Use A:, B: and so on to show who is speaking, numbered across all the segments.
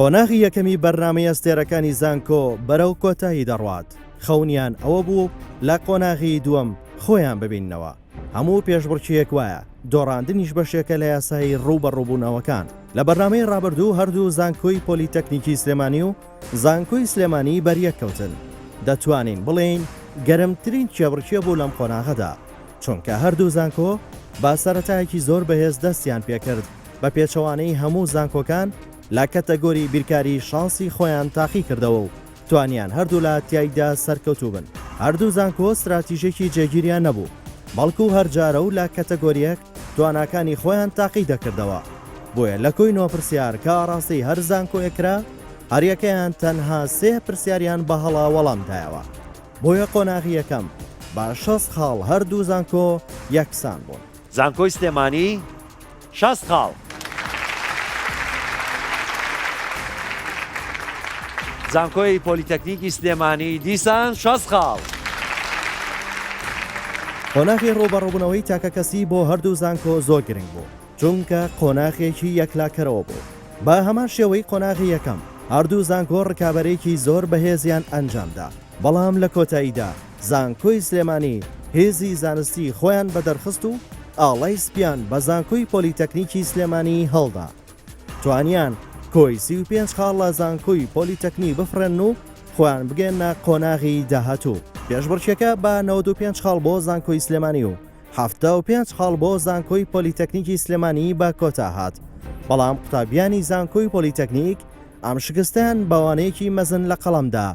A: قۆناغی یەکەمی بەرنامەی ئەستێرەکانی زانکۆ بەرەو کۆتایی دەڕوات. خەونیان ئەوە بوو لە قۆناغی دووەم خۆیان ببیننەوە. هەموو پێشبڕکیەک وایە دۆڕاندنیش بەشێکە لە یاسایی ڕووبەڕووبوونەوەکان. لە بەرنامەی ڕابردوو هەردوو زانکۆی پۆلیتەکنیکی سلێمانی و زانکۆی سلێمانی بەریەک کەوتن. دەتوانین بڵێین گەرمترین کێبڕکیە بوو لەم قۆناغەدا، چونکە هەردوو زانکۆ با سەرەتایەکی زۆر بەهێز دەستیان پێکرد بە پێچەوانەی هەموو زانکۆکان لە کەتەگۆری بیرکاری شانسی خۆیان تاقی کردەوە و توانیان هەردوو لە تایدا سەرکەوتوو بن. هەردوو زانکۆ استراتیژێکی جێگیریان نەبوو، بەڵکو هەرجارە و لە کەتەگۆریەک تواناکانی خۆیان تاقی دەکردەوە. بۆیە لە کۆی نۆ پرسیار کە ڕاستی هەر زانکۆیەکرا هەریەکەیان تەنها 3 پرسیاریان بە هەڵا وەڵامدایەوە. بۆیە قۆناغی یەکەم با 6 خاڵ هەردوو زانکۆ یەکسان بوون.
B: زانکۆی سلێمانی 6 خاڵ. زانکۆی پۆلیتەکنیکی سلێمانی دیسان 6 خاڵ.
A: قۆناغی ڕووبەڕووبوونەوەی تاکە کەسی بۆ هەردوو زانکۆ زۆر گرنگ بوو، چونکە قۆناغێکی یەکلاکەرەوە بوو. با هەمان شێوەی قۆناغی یەکەم هەردوو زانکۆ ڕکابەرێکی زۆر بەهێزیان ئەنجامدا، بەڵام لە کۆتاییدا زانکۆی سلێمانی هێزی زانستی خۆیان بەدەرخست و ئاڵای سپیان بە زانکۆی پۆلیتەکنیکی سلێمانی هەڵدا. توانیان کۆی 35 خاڵ لە زانکۆی پۆلیتەکنی بفرێن و خۆیان بگەنە قۆناغی داهاتوو. پێشبڕکێکە بە 95 خاڵ بۆ زانکۆی سلێمانی و 75 خاڵ بۆ زانکۆی پۆلیتەکنیکی سلێمانی با کۆتا هات. بەڵام قوتابیانی زانکۆی پۆلیتەکنیک ئەم شکستیان بەوانەیەکی مەزن لە قەڵەمدا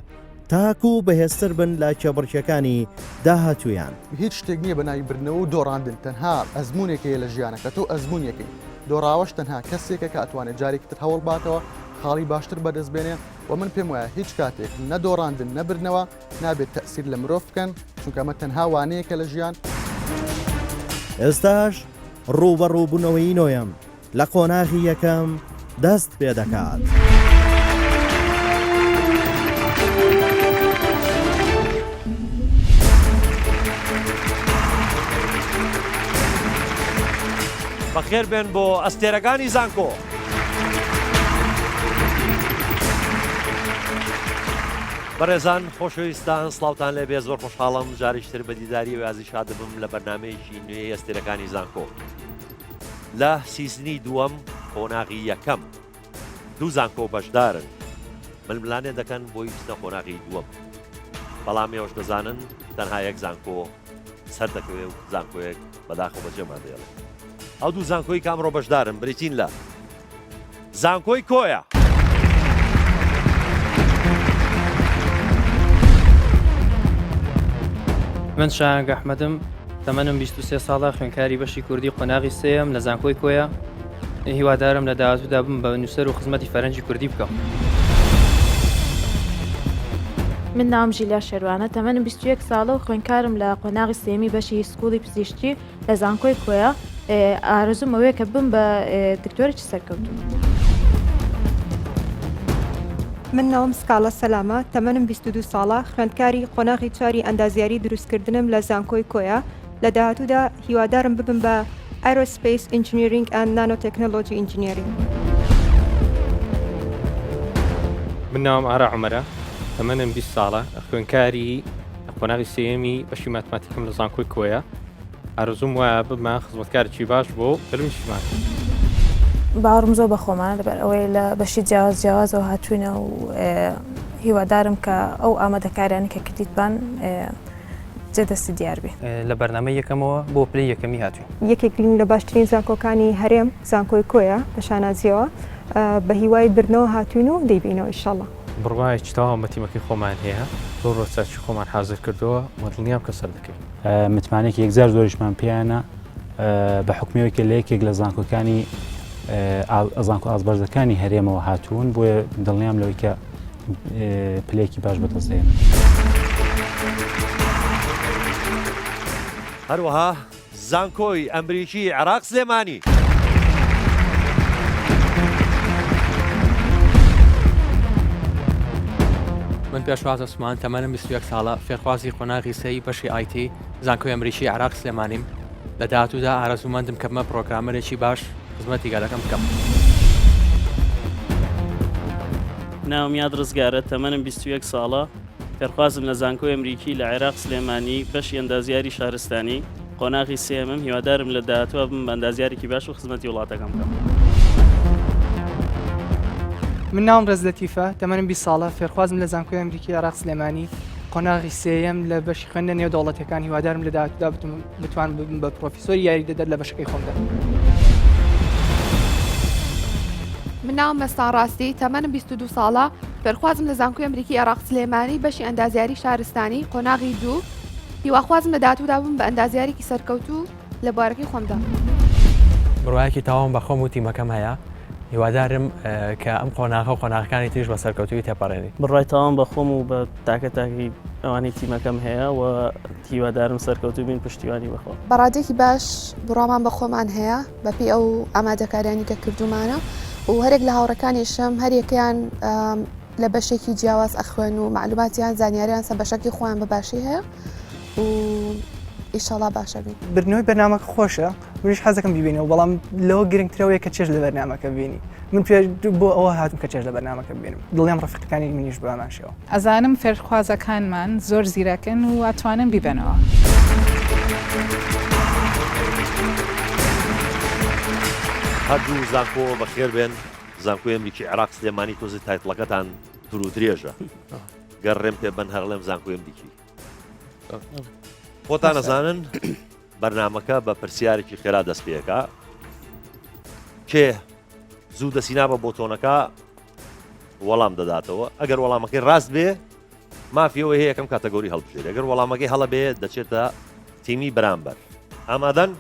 A: تاکو بەهێزتر بن لە کێبڕکیەکانی داهاتوویان.
C: هیچ شتێک نییە بە ناوی برنەوە و دۆڕاندن، تەنها ئەزمونێکەیە لە ژیانەکە تۆ ئەزمونیەکەی. دۆڕاوەش تەنها کەسێکە کە ئەتوانێت جارێکتر هەوڵ باتەوە خاڵی باشتر بەدەستبێنێ و من پێم وایە هیچ کاتێک نەدۆڕاندن نەبرنەوە نابێت تەسیر لە مرۆڤ بکەن، چونکە ئەمە تەنها وانەیەکە لە ژیان.
A: ئێستاش ڕووبەڕووبوونەوەی نۆیەم لە قۆناغی یەکەم دەست پێ دەکات.
B: بەخێر بێن بۆ ئەستێرەکانی زانکۆ. بەڕێزان خۆشەویستان سڵاوتان لێبێ، زۆر خۆشحاڵم جاریشتر بە دیداری و یازی شاد بم لە بەرنامەیەکی نوێی ئەستێرەکانی زانکۆ. لە سیزنی دووەم قۆناغی یەکەم دوو زانکۆ بەشدارن، ململانێ دەکەن بۆی بچنە قۆناغی دووەم، بەڵام ئێوەش دەزانن تەنها یەک زانکۆ سەر دەکەوێ و زانکۆیەک بەداخەوە بەجێمان دێڵێ. ئەو دوو زانکۆی کامڕۆ بەشدارن بریتین لە زانکۆی کۆیە.
D: من شایان ئەحمەدم، تەمەنم 23 ساڵە، خوێندکاری بەشی کوردی قۆناغی سێم لە زانکۆی کۆیە. هیوادارم لە داهاتوودا بم بە نووسەر و خزمەتی فەرەنجی کوردی بکەم.
E: من ناوم ژیلا شێروانە، تەمەنم 21 ساڵە و خوێندکارم لە قۆناغی سێمی بەشی سکوڵی پزیشکی لە زانکۆی کۆیە. ئارەزوم ئەوەیە کە بم بە دکتۆرێکی سەرکەوتوو.
F: من ناوم سکاڵە سەلامە، تەمەنم 22 ساڵە، خوێندکاری قۆناغی 4 ئەندازیاری دروستکردنم لە زانکۆی کۆیە. لە داهاتوودا هیوادارم ببم بە Aerospace Engineering and Nanotechnology Engineering.
G: من ناوم ئارا عومەرە، تەمەنم 20 ساڵە، خوێندکاری قۆناغی سێمی بەشی ماتماتیکم لە زانکۆی کۆیە. ئارزوم وایە ببمە خزمەتکارێکی باش بۆ دڵنیشتمان.
H: باوەڕم زۆر بە خۆمانە لەبەر ئەوەی لە بەشی جیاوازەوە هاتوونە و هیوادارم کە ئەو ئامادەکاریانی کە کردیتبان جێدەستی دیار بێ.
D: لە بەرنامە یەکەمەوە بۆ پلەی یەکەمی هاتووین.
F: یەکێک لە باشترین زانکۆکانی هەرێم زانکۆی کۆیە بە شانازیەوە، بە هیوای برنەوە هاتوین و دەیبینەوە ئینشاڵڵا.
G: بڕواایکی تەواو مەتیمەکەی خۆمان هەیە، زۆر ڕۆچاکی خۆمان حازر کردەوە، مەدڵنیام کە سەر دەکەین.
I: متمانێکی یەکجار زۆریشمان پێیانە بە حکومەوەیکە لە یەکێک لە زانکۆکانی زانکۆ ئازبەرزەکانی هەرێمەوە هاتوون، بۆیە دڵنیام لەوەی کە پلەیەکی باش بەدەستدێن.
B: هەروەها زانکۆی ئەمریکی عێراق سلێمانی.
J: من پێشواز عوسمان، تەمەنم 21 ساڵە، فێرخوازی قۆناغی سێی بەشی ئایتی زانکۆی ئەمریکی عێراق سلێمانیم. لە داهاتوودا ئارەزومەندم کە بمە پرۆگرامەرێکی باش خزمەتی گەلەکەم بکەم.
K: ناوم یاد ڕزگارە تەمەنم 21 ساڵە فێرخوازم لە زانکۆی ئەمریکی لە عێراق سلێمانی بەشی ئەندازیاری شارستانی قۆناغی سێمم هیوادارم لە داهاتوە بم بە ئەندازیارێکی باش و خزمەتی وڵاتەکەم بکەم.
L: من ناوم ڕێزلەتیفە تەمەنم 20 ساڵە فێرخوازم لە زانکۆی ئەمریکی عێراق سلێمانی قۆناغی سێیەم لە بەشی خوێندە نێو دەوڵەتەکان هیوادارم لە داهاتوودا بتوان بم بە پرۆفیسۆری یاریدەدەر لە بەشەکەی خۆمدا.
M: من ناوم مەستان ڕاستی تەمەنم 22 ساڵە فێرخوازم لە زانکۆی ئەمریکی عێراق سلێمانی بەشی ئەندازیاری شارستانی قۆناغی 2 هیواخوازم لە داهاتوودا بم بە ئەندازیارێکی سەرکەوتوو لە بوارەکەی خۆمدا.
J: بڕواایەکی تاوام بە خۆم و تیمەکەم هەیە هیوادارم کە ئەم قۆناغە و قۆناغەکانی تریش بە سەرکەوتوی تێپەڕێنی.
K: بڕای تاوام بە خۆم و بە تاکەتاکی ئەوانی تیمەکەم هەیە و هیوادارم سەرکەوتوو بین پشتیوانی بەخۆ.
M: بەڕادێکی باش بڕوامان بە خۆمان هەیە بەپی ئەو ئامادەکاریانی کە کردومانە و هەرێک لە هاوڕەکانیشم هەریەکەیان لە بەشێکی جیاواز ئەخوێن و معلوماتیان زانیاریان سە بەشەکی خۆیان بەباشی هەیە و ئیشەڵا باشە بین.
L: برنەوەی بەرنامەکە خۆشە منیش حەزەکەم ببینەوە بەڵام لەوە گرنگترەوەیە کە چێژ لە بەرنامەکە ببینی. من پێ بۆ ئەوە هاتم کە چێژ لە بەرنامەکە ببینم دڵیان ڕفیقەکانی منیش بەماشەوە.
N: ئەزانم فێرخوازەکانمان زۆر زیرەکن و ئەتوانن بیبنەوە.
B: هەردوو زانکۆ بەخێر بێن زانکۆی ئەمریکی عێراق سلێمانی تۆزی تایتڵەکەتان دوور و درێژە گەڕێم پێ بەن هەرڵێم زانکۆی ئەمریکی. خۆتان ئەزانن بەرنامەکە بە پرسیارێکی خێرا دەست پێەکە کێ زوو دەسینا بە بۆتۆنەکە وەڵام دەداتەوە ئەگەر وەڵامەکەی ڕاست بێ مافیەوە هەیە یەکەم کاتەگۆری هەڵبژێت ئەگەر وەڵامەکەی هەڵە بێ دەچێتە تیمی بەرامبەر. ئامادەن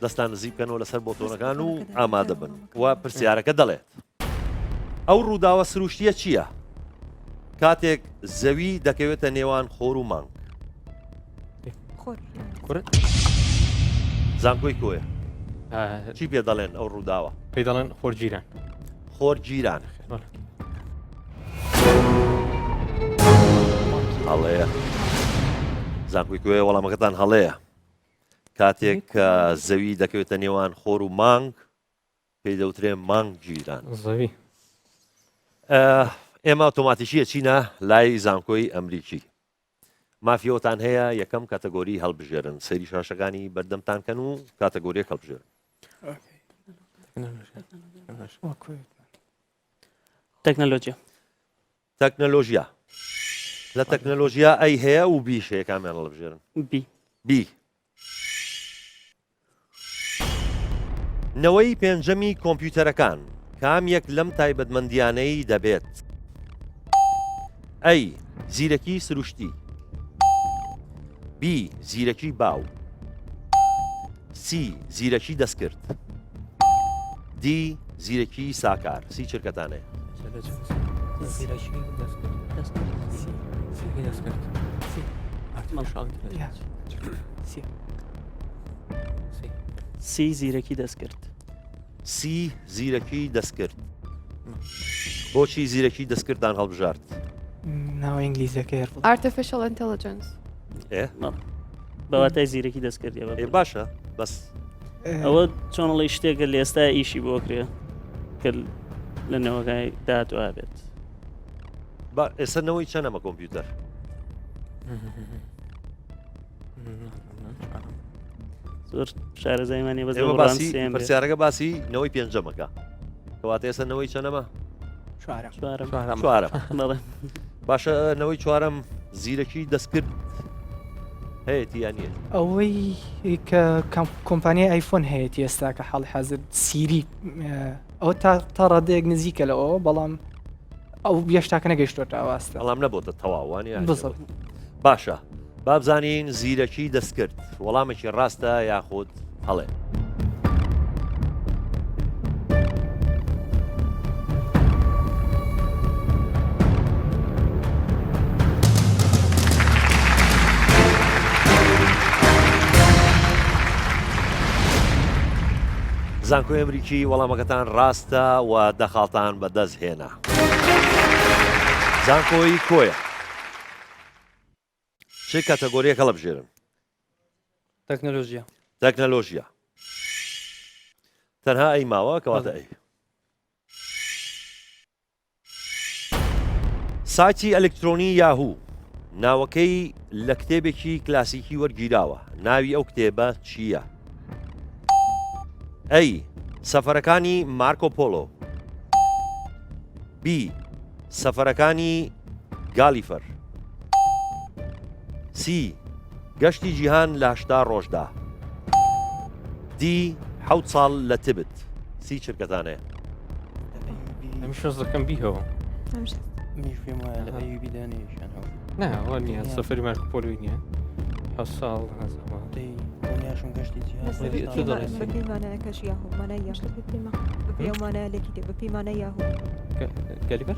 B: دەستان نزیک بکەنەوە لەسەر بۆتۆنەکان و ئامادە بن و پرسیارەکە دەڵێت ئەو ڕووداوە سروشتیە چییە؟ کاتێک زەوی دەکەوێتە نێوان خۆر و مانگ. زانکۆی کۆیە چی پێ دەڵێن ئەو ڕووداوە؟
G: پێی دەڵێن خۆرگیران.
B: خۆرگیران هەڵەیە. زانکۆی کۆیە وەڵامەکەتان هەڵەیە. کاتێک زەوی دەکەوێتە نێوان خۆر و مانگ پێی دەوترێ مانگ گیران.
G: زەوی
B: ئێمە ئۆتۆماتیکیە چینە لای زانکۆی ئەمریکی. مافیۆتان هەیە یەکەم کاتەگۆری هەڵبژێرن سەیری شاشەکانی بەردەمتانکەن و کاتەگۆریە هەڵبژێرن.
K: تەکنەلۆژیا
B: تەکنەلۆژیا لە تەکنەلۆژیا ئەی هەیە و بیش هەیە کامیان هەڵبژێرن؟ بی نەوەی پێنجەمی کۆمپیوتەرەکان کام یەک لەم تایبەتمەندیانەی دەبێت؟ ئەی زیرەکی سروشتی، بی زیرەکی باو، سی زیرەکی دەستکرد، دی زیرەکی ساکار. سی چرکەتانەیە؟
K: سی زیرەکی دەستکرد.
B: سی زیرەکی دەستکرد. بۆچی زیرەکی دەستکردان هەڵبژارد؟
L: ناوە ئینگلیزیەکە
M: Artificial Intelligence.
K: بەواتای زیرەکی دەستکردی
B: باشە بەس
K: ئەوە چۆنڵی شتێکە لە ئێستا ئیشی بۆ کرێ کە لە نەوەگای داهاتوە بێت.
B: ئێستا نەوەی چەندەمە کۆمپیوتەر؟
K: زۆر شارەزایمانی بە
B: پرسیارەکە باسی نەوەی پێنجەمەکە کەواتە ئێستا نەوەی چەندەمە؟ چوارەم. باشە نەوەی چوارەم زیرەکی دەستکرد هەیەی یانە؟
L: ئەوەی کە کۆمپانیای ئایفۆن هەیەی ئێستا کە حاڵی حەزر سیری ئەو تا ڕادەیەک نزیکە لەەوە بەڵام ئەو یەشتاکە نەگەیشتۆتە ئاواستە
B: بەڵام نەبووتە تەواوانی باشە بابزانین زیرەکی دەستکرد وەڵامێکی ڕاستە یاخود هەڵێ. زانکۆی ئەمریکی وەڵامەکەتان ڕاستە و دەخاڵتان بەدەست هێنا. زانکۆی کۆیە چه کاتەگۆریەکە هەڵبژێرن؟
D: تەکنەلۆژیا
B: تەنها ئەی ماوە کەواتە ئەی سایتی ئەلکترۆنی یاهوو ناوەکەی لە کتێبێکی کلاسیکی وەرگیراوە. ناوی ئەو کتێبە چییە؟ ئەی سەفەرەکانی مارکۆپۆلۆ، بی سەفەرەکانی گالیفەر، سی گەشتی جیهان لە 80 ڕۆژدا، دی 7 ساڵ لە تبت. سی چرکەتانەیە؟
G: ئەم شۆز دەکەم بیهەوە
D: میش پێم وایە لە ئەوی بیدانێشان
G: ناوە نییە سەفەری مارکۆپۆلۆی نییە 7 ساڵ
D: دڵنیاشم گەشتی
F: بەپێمانەکەش یاهومانە بەپێمانەیەکی بەپێمانە یاهوو
G: گالیبەر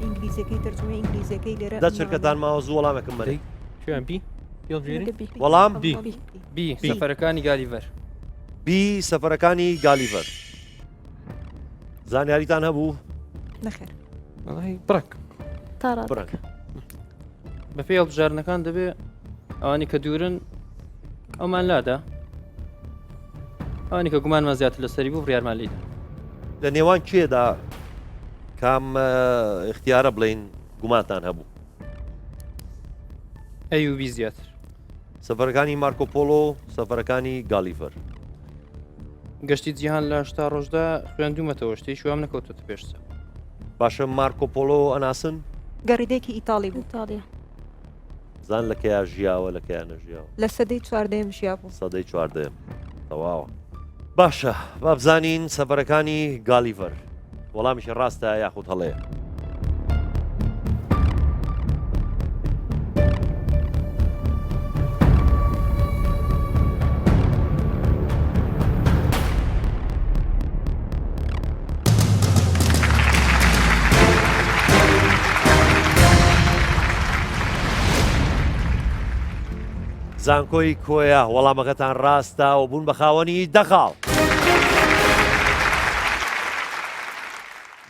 F: ئینگلیزەکەی تەرجمە ئینگلیزەکەی لێرە
B: دە چرکەتان ماوە زوو وەڵامێکم بەری
G: کوێیان بی
B: وەڵام
D: بی سەفەرەکانی گالیڤەر
B: بی سەفەرەکانی گالیڤەر. زانیاریتان هەبوو؟
F: نەخێر
G: بڕک
B: بڕک
D: بەپێ هەڵبژارنەکان دەبێت ئەوانی کە دوورن ئەومان لادا، ئەوانی کە گومانمان زیاتر لەسەری بوو بڕیارمان لیدا.
B: لە نێوان کێدا کام اختیارە بڵین گومانتان هەبوو؟
D: ئەیوبی زیاتر.
B: سەفەرەکانی مارکۆپۆلۆ، سەفەرەکانی گالیڤەر.
D: گەشتی جیهان لە 80 ڕۆژدا خوێندومەتەوە، شتێک شوام نەکەوتوتە پێشچە.
B: باشە مارکۆپۆلۆ ئەناسن؟
F: گەڕیدێکی ئیتاڵی بوو.
B: زان لە کەیا ژیاوە لە کەیان نەژیاوە؟
F: لە سەدەی 14 ژیا بوو.
B: سەدەی 14 تەواوە. باشە با بزانین سەفەرەکانی گالیڤەر وەڵامیشی ڕاستە یاخود هەڵەیە؟ زانکۆی کۆیە وەڵامەکەتان ڕاستە و بوون بە خاوەنی دەخاڵ.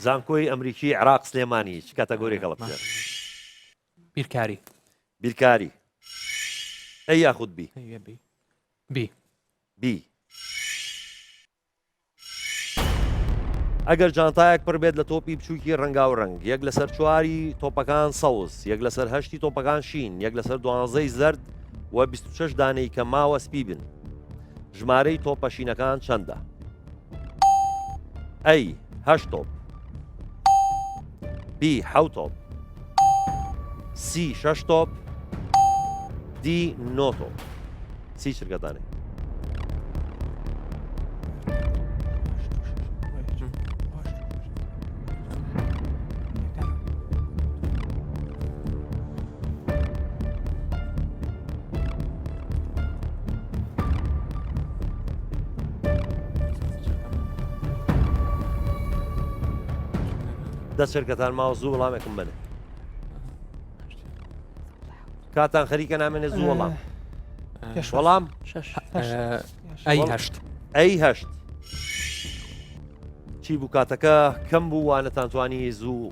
B: زانکۆی ئەمریکی عێراق سلێمانی چ کاتەگۆریەکە لە بژێر؟
J: بیرکاری.
B: بیرکاری. ئەی یاخود بی؟
J: بی.
B: بی. ئەگەر جانتایەک پڕ بێت لە تۆپی بچووکی ڕەنگا و ڕەنگ، یەک لەسەر 4 تۆپەکان سەوز، یەک لەسەر 8 تۆپەکان شین، یەک لەسەر 12 زەرد و 26 دانەی کە ماوە سپی بن، ژمارەی تۆپە شینەکان چەندە؟ ئەی 8 تۆپ، بی 7 تۆپ، سی 6 تۆپ، دی 9 تۆپ. سی چرکەتانێ؟ دە چرکەتان ماوە زوو وەڵامێکم بنێ. کاتان خەریکە نامێنێ زوو وەڵام. وەڵام
J: ئەی هەشت.
B: ئەی هەشت. چی بوو کاتەکە کەم بوو وانەتان توانی زوو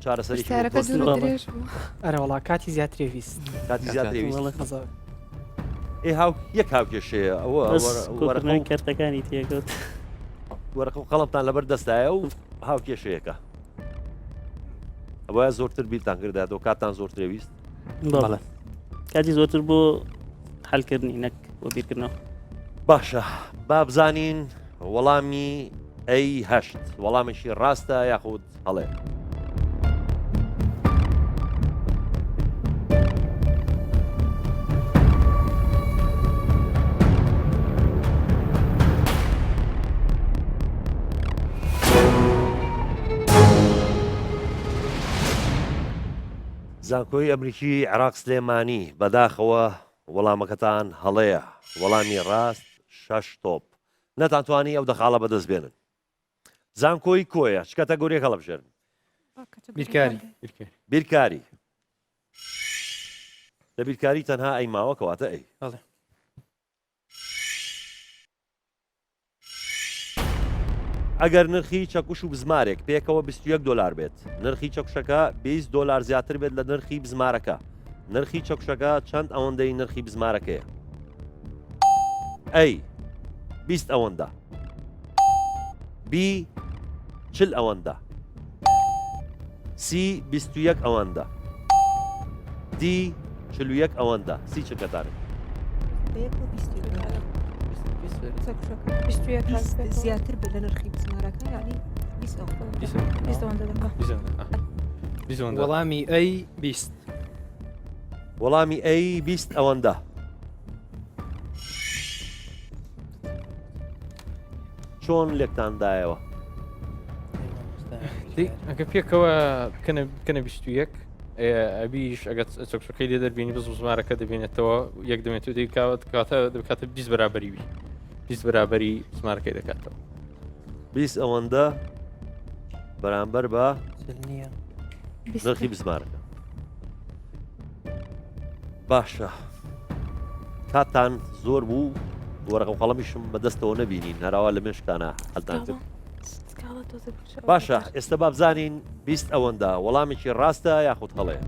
B: چارەسەرێکی
L: ئەرە وڵا کاتی زیاترێ ویست.
B: کاتی زیاترێ ویست. ئێ هاو یەک هاوکێشەیە ئەوە
K: وەرەقەی کەرتەکانی تێکەوت.
B: وەرەقە و قەڵەمتان لەبەر دەستایە و هاوکێشەیەەکە. ئەوە زۆرتر بیرتان کردایەوە کاتان زۆر ترێویست؟
K: بەڵێ کاتی زۆرتر بۆ حەلکردنی نەک بۆ بیرکردنەوە.
B: باشە با بزانین وەڵامی ئەی هەشت وەڵامێکی ڕاستە یاخود هەڵێ؟ زانکۆی ئەمریکی عێراق سلێمانی بەداخەوە وەڵامەکەتان هەڵەیە. وەڵامی ڕاست 6 تۆپ. نەتانتوانی ئەو دەخاڵە بەدەست بێنن. زانکۆی کۆیە چ کاتەگۆریەک هەڵە بژێرن؟
D: بیرکاری.
B: بیرکاری. لە بیرکاری تەنها ئەی ماوە کەواتە ئەی. ئەگەر نرخی چەکوش و بزمارێک پێکەوە 21 دلار بێت، نرخی چەکوشەکە 20 دلار زیاتر بێت لە نرخی بزمارەکە، نرخی چەکوشەکە چەند ئەوەندەی نرخی بزمارەکەیە؟ ئەی 20 ئەوەندە، بی 40 ئەوەندە، سی 21 ئەوەندە دی 41 ئەوەندە سی چکەدارن
F: زیاتر بە لە نرخی بزمارەکە یعنی
D: وەڵامی ئەی 20
B: وەڵامی ئەی 20 ئەوەندە چۆن لێکتاندایەوە
G: ئەگە پێکەوە بکەنە 21 ئەبیش ئەگەت چۆکشەکەی لێ دەبینی بز زمارەکە دەبێنێتەوە یەک دەمێت و دەکات کاتە دەکاتە 20 بەرابەری 20 بەرابەری زمارەکەی دەکاتەوە
B: 20 ئەوەندە بەرامبەر بە نرخی بزمارەکە باشە کاتان زۆر بوو وەرەقە قەڵەمیشم بەدەستەوە نەبینین هەراوا لە مێشتانە هەڵدان کرد باشە ئێستا با بزانین 20 ئەوەندە وەڵامێکی ڕاستە یاخود هەڵەیە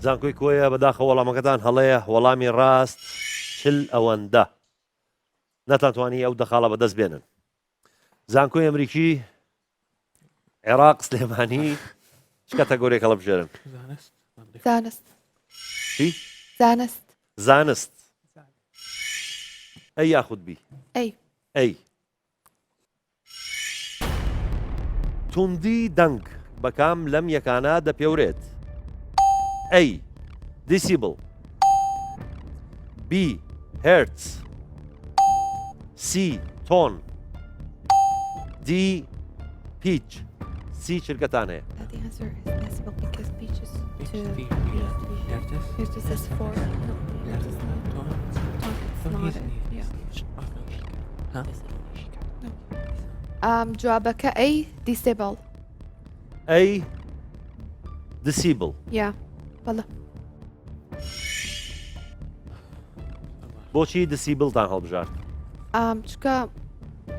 B: زانکۆی کۆیە بەداخە وەڵامەکەتان هەڵەیە وەڵامی ڕاست 40 ئەوەندە نەتانتوانی ئەو دەخاڵە بەدەست بێنن زانکۆی ئەمریکی عێراق سلێمانی چ کاتەگۆریەک هەڵە بژێرن
M: زانست
B: چی؟
M: زانست
B: زانست ئەی یاخود بی ئەی توندی دەنگ بەکام لەم یەکانە دەپێورێت ئەی دیسیبل بی هێرتز سی تۆن دی پیچ سی چرکەتان هەیە
M: جوابەکە ئەی دیسێبڵ
B: ئەی دیسیبل
M: یا بەڵە
B: بۆچی دیسیبلتان هەڵبژار
M: چکە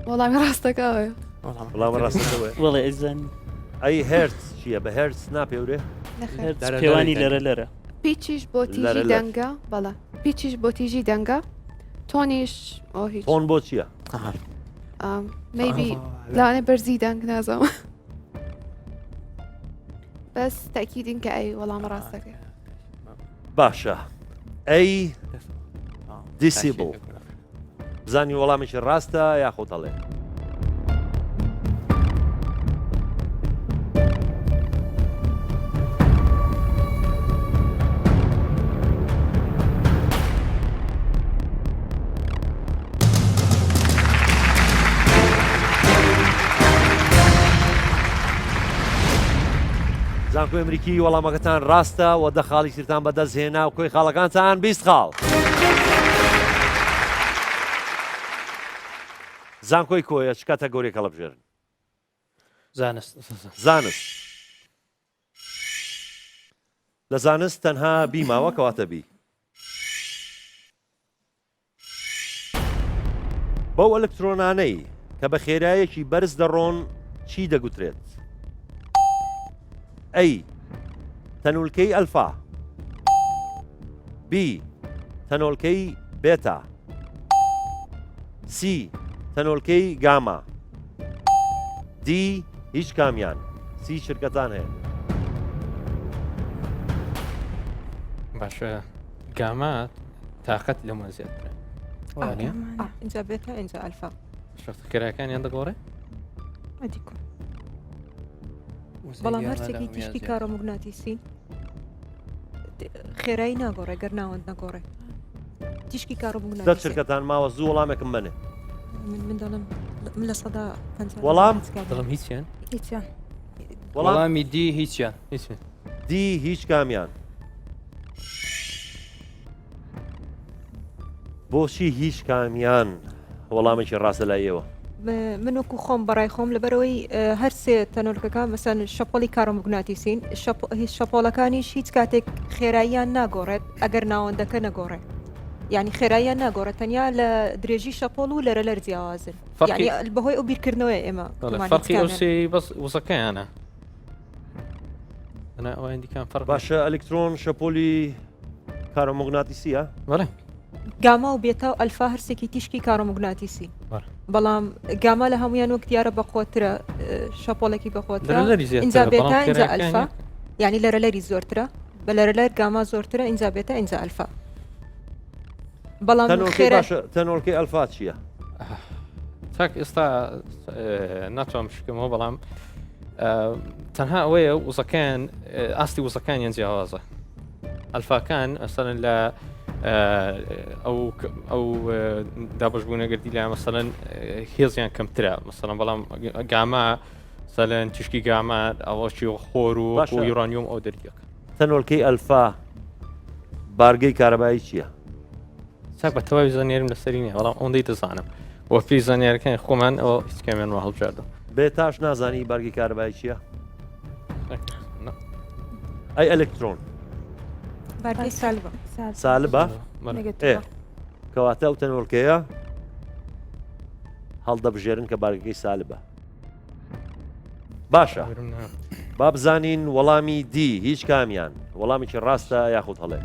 M: وەڵامی ڕاستەکەوەیە
B: وەڵامە ڕاستەکەوەیە
K: وەڵێ ئەزان
B: ئەی هێرتز چییە بە هێرتز ناپێورێ
K: پێوانی لەرە لەرە
M: پیچیش بۆ تیژی دەنگە بەڵە پیچیش بۆ تیژی دەنگە تۆنیش
B: تۆن بۆ چییە
M: مەیبی لەوانێ بەرزی دەنگ نازەوە بەس تاکیدین کە ئەی وەڵامە ڕاستەکە
B: باشە ئەی دیسیبل بزانی وەڵامێکی ڕاستە یاخۆ هەڵێ زانکۆی ئەمریکی وەڵامەکەتان ڕاستە و دە خاڵی سرتان بەدەست هێنا و کۆی خاڵەکانتان 20 خاڵ زانکۆی کۆیە چ کاتەگۆریەک هەڵە بژێرن زانست لە زانست تەنها بیماوە کەواتە بی بەو ئەلکترۆنانەی کە بە خێرایەکی بەرز دەڕۆن چی دەگوترێت ئەی تەنولکەی ئەلفا بی تەنۆلکەی بێتا سی تەنۆلکەی گاما دی هیچ کامیان سی شرکەتان هەیە
G: باشە گامات تااقەت لەمە زیاترە
F: اینجا بێتە اینجا ئەلفا
G: شەختەکەراکانیان دەگۆڕێ
F: ئەدیکۆ بەڵام هەرچێکی تیشکی کارۆمەگناتیسی خێرایی ناگۆڕێ گەر ناوەند نەگۆڕێ تیشکی کارۆمەگناتیسی
B: دە شرکەتان ماوە زوو وەڵامێکم بنێ
F: من دەڵم من لە سەدا
B: وەڵام
G: دڵم هیچیان
D: وەڵامی دی هیچیان
B: دی هیچ کامیان بۆچی هیچ کامیان وەڵامێکی ڕاستە لایەوە
F: من وەکو خۆم بەڕای خۆم لەبەرەوەی هەر سێ تەنۆرکەکان مەسەن شەپۆلی کارۆمەگناتیسین شەپۆلەکانیش هیچ کاتێک خێراییان ناگۆڕێت ئەگەر ناوەندەکە نەگۆڕێت یعنی خێراییان ناگۆڕە تەنیا لە درێژی شەپۆڵ و لەرەلەر جیاوازن یعنی بەهۆی ئەو بیرکردنەوەی ئێمە
G: فەرقی ئەوسی بەس وزەکەیانە ئەوان دیکان فەرق
B: باشە ئەلکترۆن شەپۆلی کارۆمۆگناتیسیە
G: بەڵێ
F: گاما و بێتا و ئەلفا هەرسێکی تیشکی کارۆمۆگناتیسی بەڵام گاما لە هەمویان وەک دیارە بەخۆترە شەپۆڵێکی بەخۆترە اینجا بێتا اینجا ئەلفا یعنی لەرەلەری زۆرترە بە لەرەلەر گاما زۆرترە اینجا بێتا اینجا ئەلفا بەڵام
B: تەنۆڵکەی ئەلفا چییە؟
G: چاک ئێستا ناتوانم شکمەوە بەڵام تەنها ئەوەیە وزەکان ئاستی وزەکانیان جیاوازە ئەلفاکان ئەسەرن لە ئەو دابشبوونەگەردی لە مەسەرەن هێزیان کەمترە مەسەرەن بەڵام گاما سەلەن تشکی گاما ئەوەشی خۆر و یورانیوم ئەو دەریەکە
B: تەنۆڵکەی ئەلفا بارگەی کارەبایی چییە؟
G: چاک بە تەواوی زانێرم لەسەری نیە بەڵام ئەوەندەی دەزانم وە پێی زانیارەکانی خۆمان ئەوە هیچ کامیان وە هەڵبژاردە
B: بێتاش نازانی بارگەی کارەبایی چییە؟ ئەی ئەلکترۆن سالبە کەواتە ئەو تەنۆڵکەیە هەڵدەبژێرن کە بارگەکەی سالبە باشە با بزانین وەڵامی دی هیچ کامیان وەڵامێکی ڕاستە یاخود هەڵێ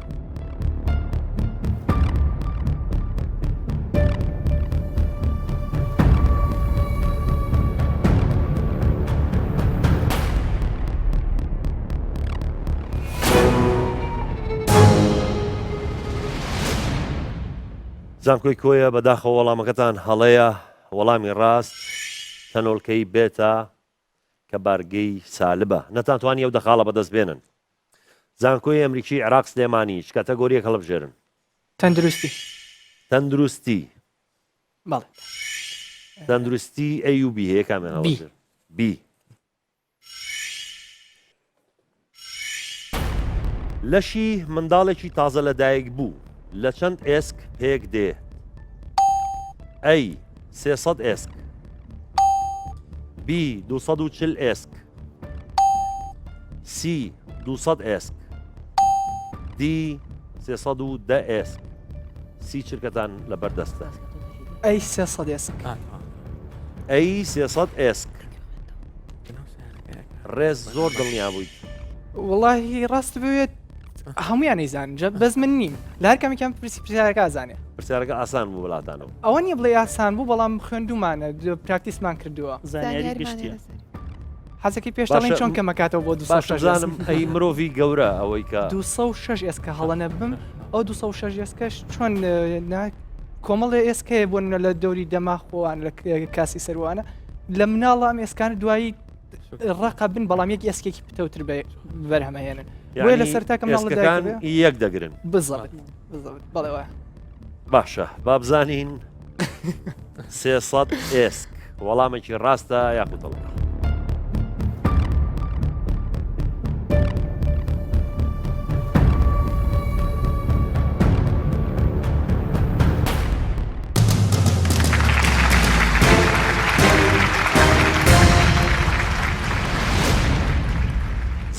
B: زانکۆی کۆیە بەداخەوە وەڵامەکەتان هەڵەیە وەڵامی ڕاست تەنۆڵکەی بێتە کە بارگەی سالبە نەتانتوانی ئەو دەخاڵە بەدەست بێنن زانکۆی ئەمریکی عێراق سلێمانی چ کاتەگۆریەک هەڵبژێرن تەندروستی
L: بەڵێ
B: تەندروستی ئەیوب هەیە کامیان هەڵبژێر بی لەشی منداڵێکی تازە لەدایک بوو لە چەند ئێسک پێک دێ ئەی 300 ئێسک بی 240 ئێسک سی 200 ئێسک دی 310 ئێسک سی چرکەتان لەبەردەستە
L: ئەی 300 ئێسک
B: ئەی 300 ئێسک ڕێز زۆر دڵنیا بوویت
L: وڵاهی ڕاست بوێت هەمویان نەیزانجە بەس من نیم لە هەر کەمێکیان پرسیارەکە ئازانێ
B: پرسیارەکە ئاسان بوو وڵاتانەوە
L: ئەوە نییە بڵێ ئاسان بوو بەڵام خوێندومانە پراکتیسمان کردووە
K: زانیاری گشتیە
L: حەزەکەی پێشتەڵین چۆن کەمەکاتەوە بۆ
B: 206 ئەی مرۆڤی گەورە ئەوەی کە
L: 206 ئێسکە هەڵەنە بم ئەو 206 ئێسکەش چۆن کۆمەڵی ئێسکەیە بۆن لە دەوری دەماخۆوان لە کاسی سەروانە لە مناڵ ئەم ئێسکان دوایی ڕقە بن بەڵام یەک ئێسکێکی پتەوتر بەرهەمەهێنن وێ لە سەرتاکەم
B: یەک دەگرن
L: بزڵێت بەڵێوە
B: باشە با بزانین 300 ئێسک وەڵامێکی ڕاستە یاخودڵ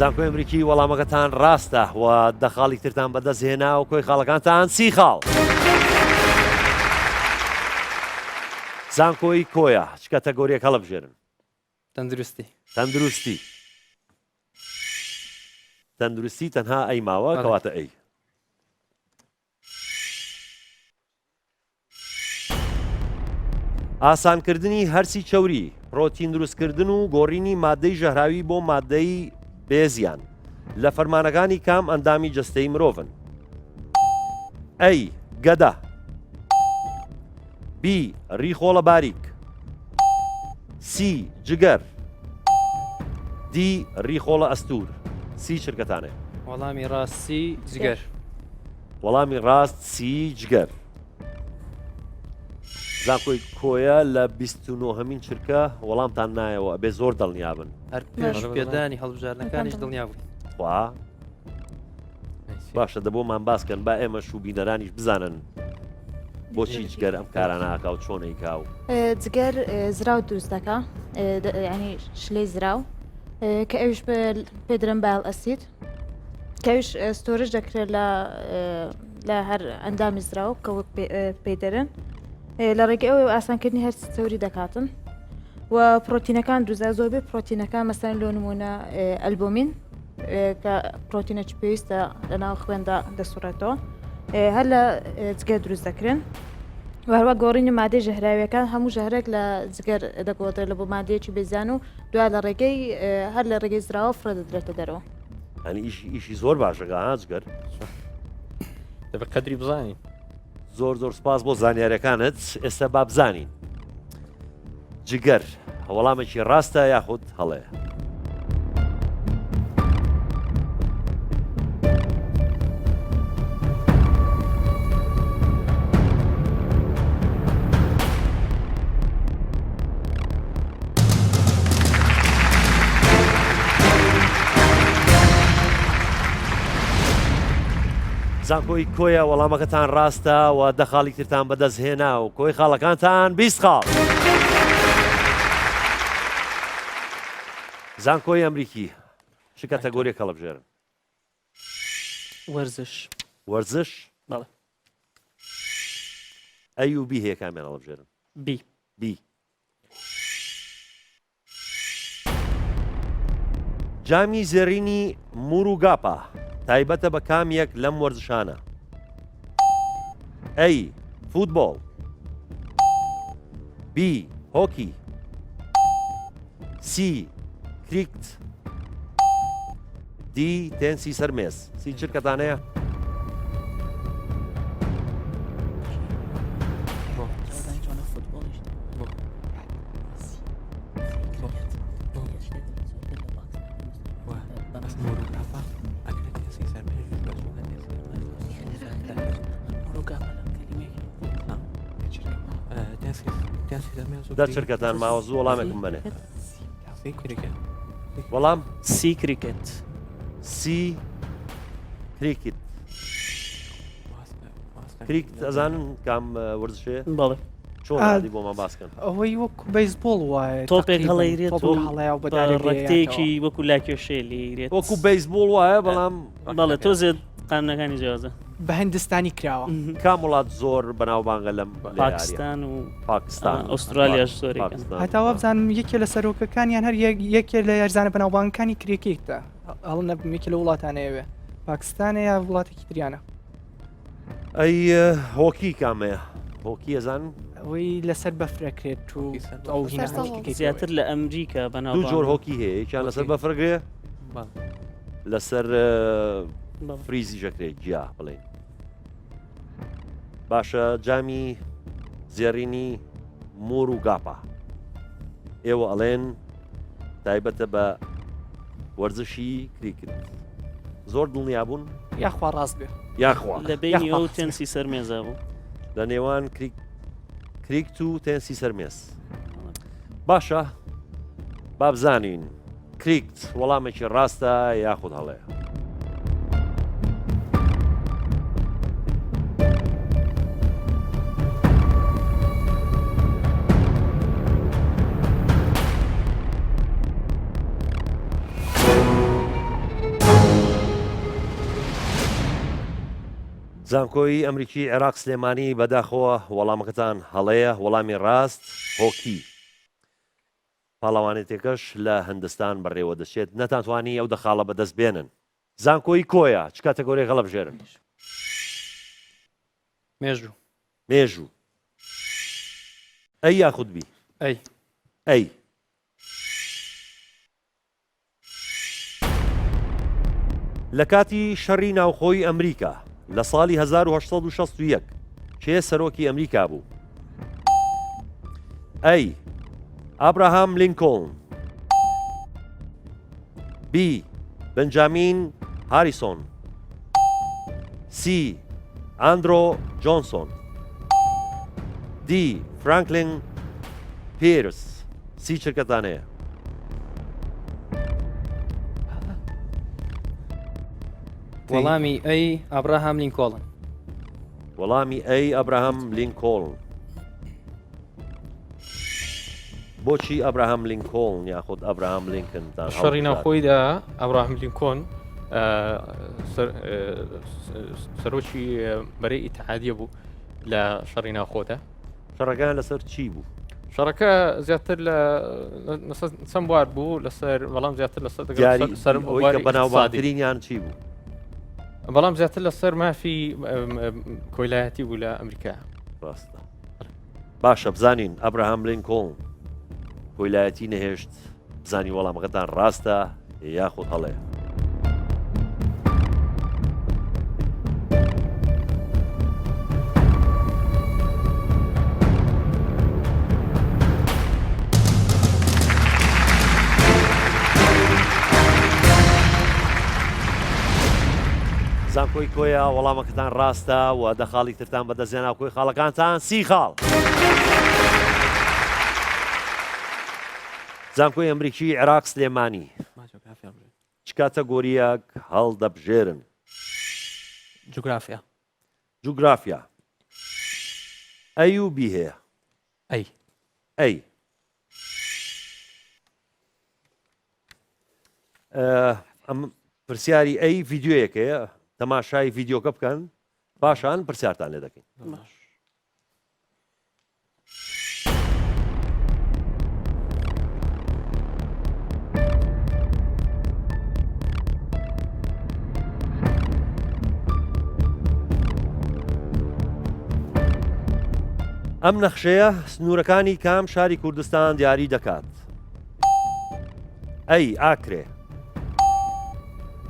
B: زانکۆی ئەمریکی وەڵامەکەتان ڕاستە و دەخاڵی ترتان بەدەستهێنا و کۆی خاڵەکانتان سی خاڵ زانکۆی کۆیە چ کاتەگۆریەک هەڵبژێرن تەندروستی تەنها ئەی ماوە کەواتە ئەی ئاسانکردنی هەرسی چەوری پرۆتین دروستکردن و گۆڕینی مادەی ژەهراوی بۆ مادەی بێزیان لە فەرمانەکانی کام ئەندامی جەستەی مرۆڤن ئەی گەدە بی ڕیخۆڵە باریک سی جگەر دی ڕیخۆڵە ئەستور سی چرکەتانێ
D: وەڵامی ڕاستی جگەر
B: وەڵامی ڕاست سی جگەر زانکۆی کۆیە لە 29هەمین چرکە وەڵامتان نایەوە بێ زۆر دڵنیابن
D: هەر پێش پێدانی هەڵبژاردنەکانیش دڵنیابووین
B: وا باشە دەبۆمان باسکەن با ئێمە شوبینەرانیش بزانن بۆچی جگەر ئەم کاراناکە و چۆنەی کاو
E: جگەر زراو دروست دەکە ینی شلەی زراو کە ئەوش پێدرن باڵ ئەسید کەوش ستۆرش دەکرێت لە لە هەر ئەندامی زراوە کە وەک پێدەرن لە ڕێگەی ئەوەی ئاسانکردنی هەر سەوری دەکاتن و پرۆتینەکان دروزە زۆربەی پرۆتینەکان مەسەن لۆ نمونە ئەلبومین کە پرۆتینە پێویستە لە ناو خوێندا دەسوڕێتەوە هەر لە جگە دروست دەکرێن وهروە گۆڕینی مادەی ژەهراویەکان هەموو ژەهرێک لە جگەر دەگۆدرێت لە بۆ مادەیەکی بێزیان و دوای لە ڕێگەی هەر لە ڕێگەی زراوە فرە دەدرێتە دەرەوە
B: ئەنی ئیشی زۆر باشەکە جگەر
G: دەبێت قەدری بزانین
B: زۆر زۆر سپاس بۆ زانیاریەکانت ئێستا با بزانین جگەر وەڵامێکی ڕاستە یاخود هەڵەیە زانکۆی کۆیە وەڵامەکەتان ڕاستە و دەخاڵی ترتان بەدەستهێنا و کۆی خاڵەکانتان 20 خاڵ. زانکۆی ئەمریکی چ کاتەگۆریەک هەڵبژێرن؟
K: وەرزش.
B: وەرزش؟
K: بەڵێ.
B: ئەی و بی هەیە کامیان هەڵبژێرن؟
K: بی.
B: بی. جامی زێڕینی موروگاپا تایبەتە بە کامیەک لەم وەرزشانە؟ ئەی فوتبۆڵ، بی هۆکی، سی کریکت، دی تێنسی سەرمێز. سی چرکەتانەیە؟ دە چرکەتان ماوە زوو وەڵامێکم بنێ. وەڵام
K: سی کریکت.
B: سی کریکت. کریکت ئەزانن کام وەرزشەیە؟
K: بەڵێ.
B: چۆن عادی بۆمان باسکەن؟
L: ئەوەی وەکو بەیسبۆڵ وایە
K: تۆپێک هەڵەیرێت
L: هەڵەیە
K: بە ڕەکتەیەکی وەکو لاکێشێلیرێت
B: وەکو بەیسبۆڵ وایە بەڵام
K: بەڵێ تۆ زێت قانونەکانی جیازە
L: بە هندستانی کراوە.
B: کام وڵات زۆر بەناوبانگە لەم
K: پاکستان و
B: پاکستان
K: ئوسترالیاش زۆرێکن.
L: هەتاوا بزانم یەکێ لە سەرۆکەکانیان هەر یەکێ لە یارزانە بەناوبانگەکانی کرێکێکتە هەڵ نەبمێکی لە وڵاتانەیەوێ پاکستانە یا وڵاتێکی تریانە.
B: ئەی هۆکی کامەیە؟ هۆکی ئەزان
L: ئەوەی لەسەر بەفرەکرێت و ئەو
K: زیاتر لە ئەمریکا بەناو
B: دوو جۆر هۆکی هەیە یەکیان لەسەر بەفرەگرێ لەسەر فریزی ژەکرێت جیا بڵێن. باشە جامی زێڕینی موروگاپا ئێوە ئەڵێن تایبەتە بە وەرزشی کریکت. زۆر دڵنیابوون
L: یاخوا ڕاست بێ
B: یاخوا
K: لە بینی ئەو تێنسی سەرمێزە بوو
B: لە نێوان کریکت و تێنسی سەرمێز. باشە با بزانین کریکت وەڵامێکی ڕاستە یاخود هەڵەیە؟ زانکۆی ئەمریکی عێراق سلێمانی بەداخەوە وەڵامەکەتان هەڵەیە وەڵامی ڕاست هۆکی. پاڵەوانێتێکەش لە هەندستان بەڕێوە دەچێت نەتانتوانی ئەو دەخاڵە بەدەست بێنن. زانکۆی کۆیە چ کاتەگۆریەک هەڵبژێرن؟
D: مێژوو.
B: مێژوو. ئەی یاخود بی؟
D: ئەی.
B: ئەی. لە کاتی شەڕی ناوخۆی ئەمریکا لە ساڵی 1961 کێ سەرۆکی ئەمریکا بوو؟ ئەی ئابراهام لینکۆڵن، بی بنجامین هاریسۆن، سی ئاندرۆ جۆنسۆن، دی فرانکلین پیرس. سی چرکەتانەیە؟
D: وەڵامی ئەی ئابراهام لینکۆڵن.
B: وەڵامی ئەی ئابراهام لینکۆڵن. بۆچی ئابراهام لینکۆڵن یاخود ئابراهام لینکن؟
G: شەڕی ناوخۆیدا ئابراهام لینکۆن سەرۆکی بەرەی ئیتحادیە بوو لە شەڕی ناوخۆتە.
B: شەڕەکان لەسەر چی بوو؟
G: شەڕەکە زیاتر لە چەند بوار بوو لەسەر بەڵام زیاتر لەسەر
B: بەناوبانترینیان چی بوو؟
G: بەڵام زیاتر لەسەر مافی کۆیلایەتی بوو لە ئەمریکا.
B: ڕاستە. باشە بزانین ئەبراهام لینکۆڵن کۆیلایەتی نەهێشت، بزانی وەڵامەکەتان ڕاستە یاخود هەڵەیە. زانکۆی کۆیە وەڵامەکەتان ڕاستە و دەخاڵی ترتان بەدەستێنا کۆی خاڵەکانتان 30 خاڵ. زانکۆی ئەمریکی عێراق سلێمانی چ کاتەگۆریەک هەڵدەبژێرن؟
J: جوگرافیا.
B: جوگرافیا. ئەی و بی هەیە؟ ئەی. ئەم پرسیاری ئەی ڤیددیویەکەیە، تەماشای ڤیددیۆکە بکەن پاشان پرسیارتان لێ دەکەین. ئەم نەخشەیە سنوورەکانی کام شاری کوردستان دیاری دەکات؟ ئەی ئاکرێ،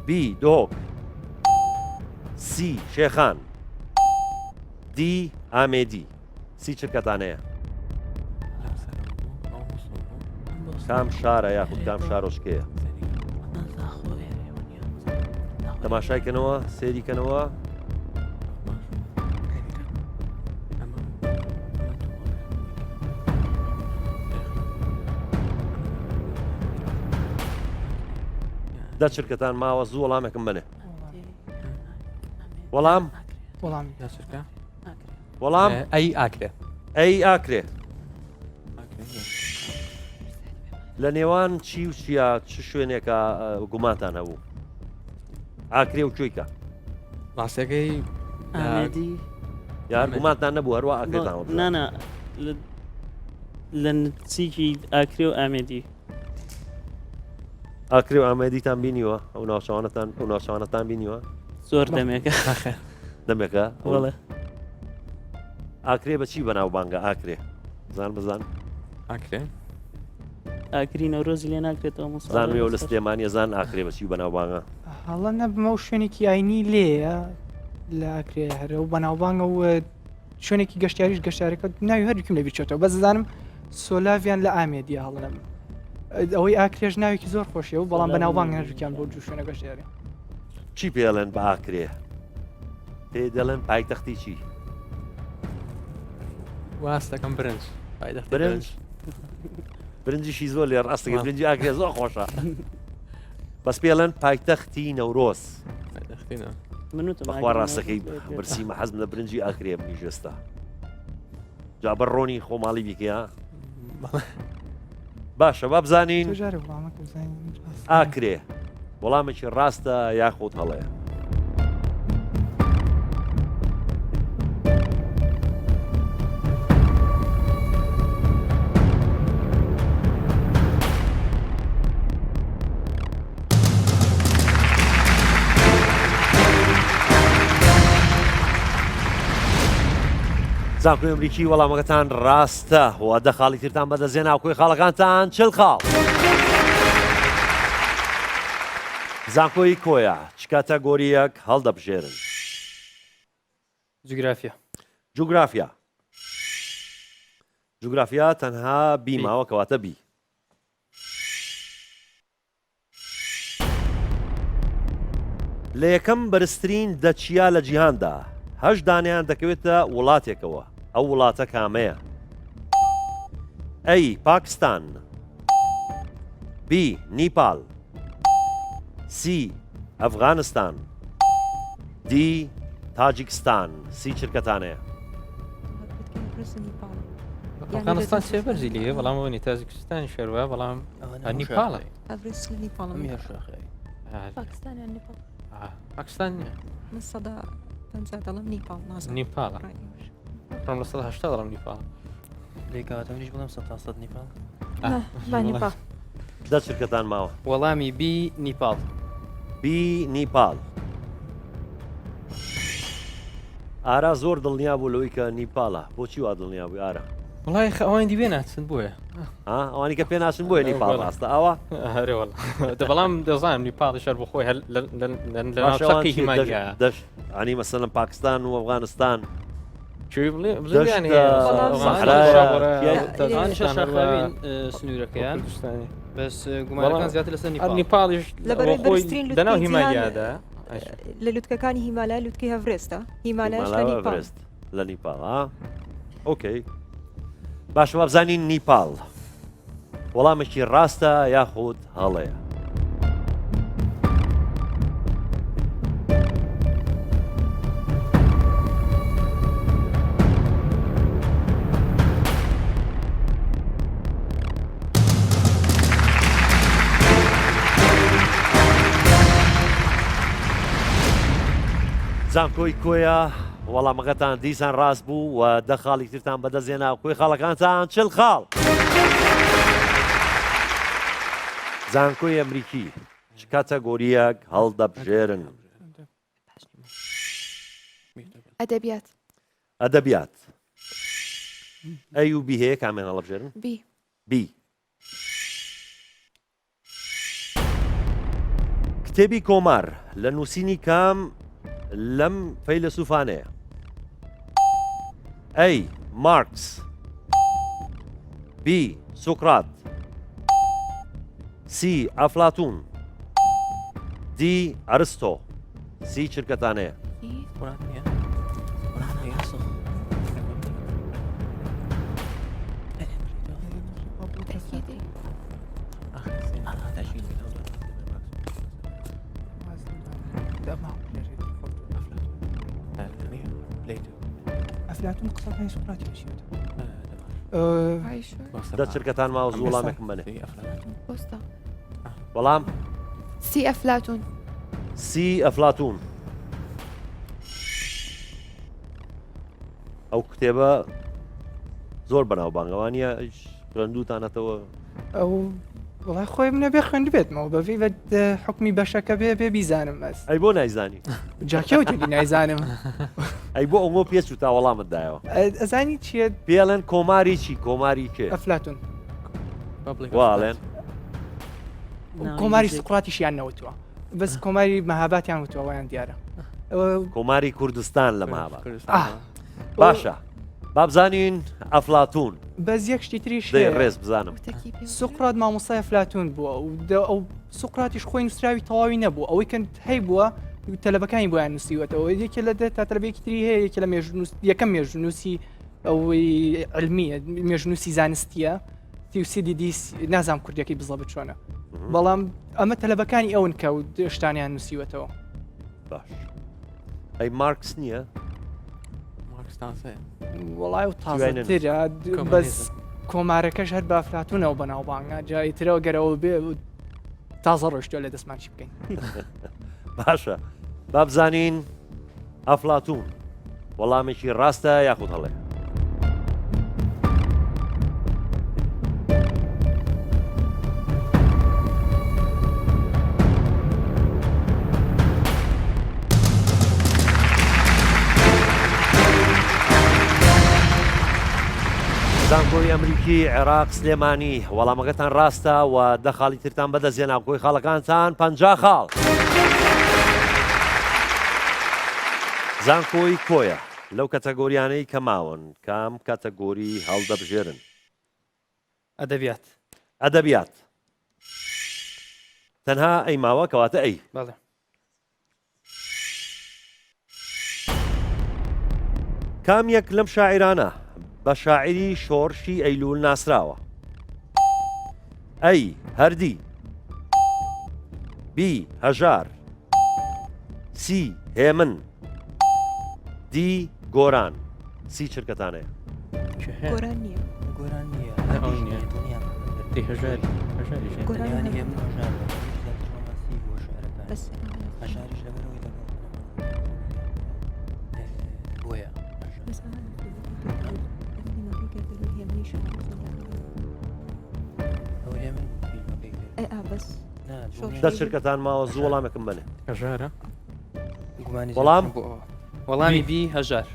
B: بی دۆک، سی شێخان، دی ئامێدی. سی چرکەتانەیە؟ کام شارە یاخود کام شارۆچکەیە؟ تەماشایکەنەوە سێریکەنەوە. دە چرکەتان ماوە زوو وەڵامێکم بنێ. وەڵام وەڵام
J: ئەی ئاکرێ.
B: ئەی ئاکرێ. لە نێوان چی و چیە چ شوێنێکە گومانتان هەبوو؟ ئاکرێ و کوێیکە؟
J: ڕاستەکەی
B: یان گومانتان نەبوو هەروە ئاکرێتان؟
K: نانە لە نزیکی ئاکرێ و ئامێدی.
B: ئاکرێ و ئامێدیتان بینیوە؟ ئەو ناوچوانەتان بینیوە؟
K: زۆر دەمێکە
B: دەمێکە؟
K: وەڵێ.
B: ئاکرێ بەچی بەناو بانگە ئاکرێ؟ بزان.
J: ئاکرێ؟
K: ئاکری نەورۆزی لێ ناکرێتەوە
B: زانوێ لە سلێمانیە زان ئاکرێ بەچی بەناو بانگە؟
L: هەڵە نەبمە و شوێنێکی ئاینی لێیە لە ئاکرێ هەرە و بەناوبانگە و شوێنێکی گەشتیاریش گەشتارەکە ناوی هەردووکیم لە بیرچێتەوە بەس زانم سۆلاڤیان لە ئامێدیە هەڵەم ئەوەی ئاکرێژ ناوێکی زۆر خۆشیە و بەڵام بەناوبانگ هەردووکیان بۆ دوو شوێنە گەشتیاری.
B: چی پێڵێن بە ئاکرێ؟ پێ دەڵێن پایتەختی چی؟
J: واستەکەم برنج.
B: برنج؟ برنجیشی زۆر لێ ڕاستەکە برنجی ئاکرێ زۆر خۆشە. بەس پێڵێن پایتەختی نەورۆز. بەخوا ڕاستەکەی برسیمە حەزم لە برنجی ئاکرێ بنیژێستا. جا بەڕۆنی خۆماڵی بیکەیە؟ باشە با بزانین ئاکرێ وەڵامێکی ڕاستە یاخۆت هەڵەیە؟ زانکۆی ئەمریکی وەڵامەکەتان ڕاستە و دە خاڵی ترتان بەدەستێنا کۆی خاڵەکانتان 40 خاڵ. زانکۆی کۆیە چ کاتەگۆریەک هەڵدەبژێرن؟
D: جوگرافیا.
B: جوگرافیا. جوگرافیا تەنها بیماوە کەواتە بی. لە یەکەم بەرزترین دەچیا لە جیهاندا 8 دانیان دەکەوێتە وڵاتێکەوە. ئەو وڵاتە کامەیە؟ ئەی پاکستان، بی نیپال، سی ئەفغانستان، دی تاجیکستان. سی چرکەتانەیە؟
G: ئەفغانستان سێ بەرزی لێ بەڵام ئەوەنی تاجیکستان شەروە بەڵام نیپاڵە. پاکستان نیە
F: من سەدا پەنجا دەڵم نیپال نازانم
G: نیپاڵە ڕۆم لە 180 دەڵم نیپاڵ
D: لێکاتە منیش بڵم 100 نیپال
E: بانیپا
B: دە چرکەتان ماوە
D: وەڵامی بی نیپال
B: بی نیپال ئارا زۆر دڵنیا بوو لەوەی کە نیپالە بۆچی وا دڵنیا بووی ئارا
G: وڵای ئەوان دیوێ ناچن بۆیە
B: ئەوانی کە پێ ناچن بۆیە نیپال ڕاستە ئەوە
G: هەرێوەڵ بەڵام دەزانم نیپاڵی شەر بۆ خۆی لەناوچەکەی هیمالیا
B: دەشت عنی مەسەلەن پاکستان و ئەفغانستان
D: شەخاوین سنوورەکەیان بەس گومانەکان زیاتر لەسەر
G: نیپاڵیش دەناو هیمالیادا
F: لە لوتکەکانی هیمالای لوتکی هەڤرێستە هیمالایش لە نیپال
B: لە نیپال ئۆکەی باشە بزانین نیپال وەڵامێکی ڕاستە یاخود هەڵەیە زانکۆی کۆیە وەڵامەکەتان دیسان ڕاست بوو و دە خاڵی ترتان بەدەستێنا کۆی خاڵەکانتان چل خاڵ زانکۆی ئەمریکی چ کاتەگۆریەک هەڵدەبژێرن
M: ئەدەبیات
B: ئەدەبیات ئەی و بی هەیە کامیان هەڵەبژێرن بی کتێبی کۆمار لە نووسینی کام لەم فەیلسوفانەیە ئەی مارکس بی سوقرات سی ئەفلاتون دی ئەرستۆ سی چرکەتانەیە
L: ئەفلاتون قسەکانی سوقراتی بەشێت
B: دە چرکەتان ماوە زوو وەڵامێکم بنێ وەڵام
M: سی ئەفلاتون
B: سی ئەفلاتون ئەو کتێبە زۆر بەناوبانگەوانیە خوێندووتانەتەوە
L: ئەو وڵای خۆی منە بێ خوێند بێتمەوە بەڤی بە حکمی بەشەکە بێ بیزانم ئەس
B: ئەی بۆ نایزانی
L: جاکەوتێکی نایزانم
B: ئەی بۆ ئەومۆ پێچ و تا وەڵامتدایەوە
L: ئەزانی چیە
B: پێڵێن کۆماری چی کۆماری کێ
L: ئەفلاتون
B: واڵێن
L: کۆماری سوقراتیشیان نەوتووە بەس کۆماری مەهاباتیان وتووە وایان دیارە
B: کۆماری کوردستان لە مەهابات باشە بابزانین ئەفلاتون
L: بەس یەک شتی تریش
B: ڕێز بزانم
L: سوقرات مامۆستای ئەفلاتون بووە ئەو سوقراتیش خۆی نووسراوی تەواوی نەبوو ئەوەی کە هەی بووە تەلەبەکانی بۆیان نووسیوەتەوە یەکێ لە تا تەلەبێکی تری هەیە یەکێ لە یەکەم مێژنووسی ئەوەی علمیە مێژنووسی زانستیە تیوسیدی نازام کوردیەکەی بزڵە بچۆنە بەڵام ئەمە تەلەبەکانی ئەون کە و شتانیان نووسیوەتەوە
B: باش ئەی مارکس نییە
L: وڵای و تازەترە بەس کۆمارەکەش هەر بە ئەفلاتونەوە بەناوبانگە جایترەوە گەرەوە بێ تازە ڕۆشتۆ لە دەستمان چی بکەین
B: باشە بابزانین ئەفلاتون وەڵامێکی ڕاستە یاخود هەڵێ زانکۆی ئەمریکی عێراق سلێمانی وەڵامەکەتان ڕاستە و دە خاڵی ترتان بەدەستێنا کۆی خاڵەکانتان 50 خاڵ زانکۆی کۆیە لەو کەتەگۆریانەی کە ماون کام کاتەگۆری هەڵدەبژێرن
D: ئەدەبیات
B: ئەدەبیات تەنها ئەی ماوە کەواتە ئەی
D: بەڵێ
B: کام یەک لەم شاعیرانە بە شاعری شۆڕشی ئەیلول ناسراوە ئەی هەردی بی هەژار سی هێمن دی گۆران سی چرکەتانەیە
F: گۆران نییە
D: گۆران نییە هەژاریش لەبەرەوەی بۆیە
B: دەست شرکەتان ماوە زوو وەڵامێکم بنێ
G: هەژارە
D: گومانی
B: وەڵام
D: وەڵامی بی هەژار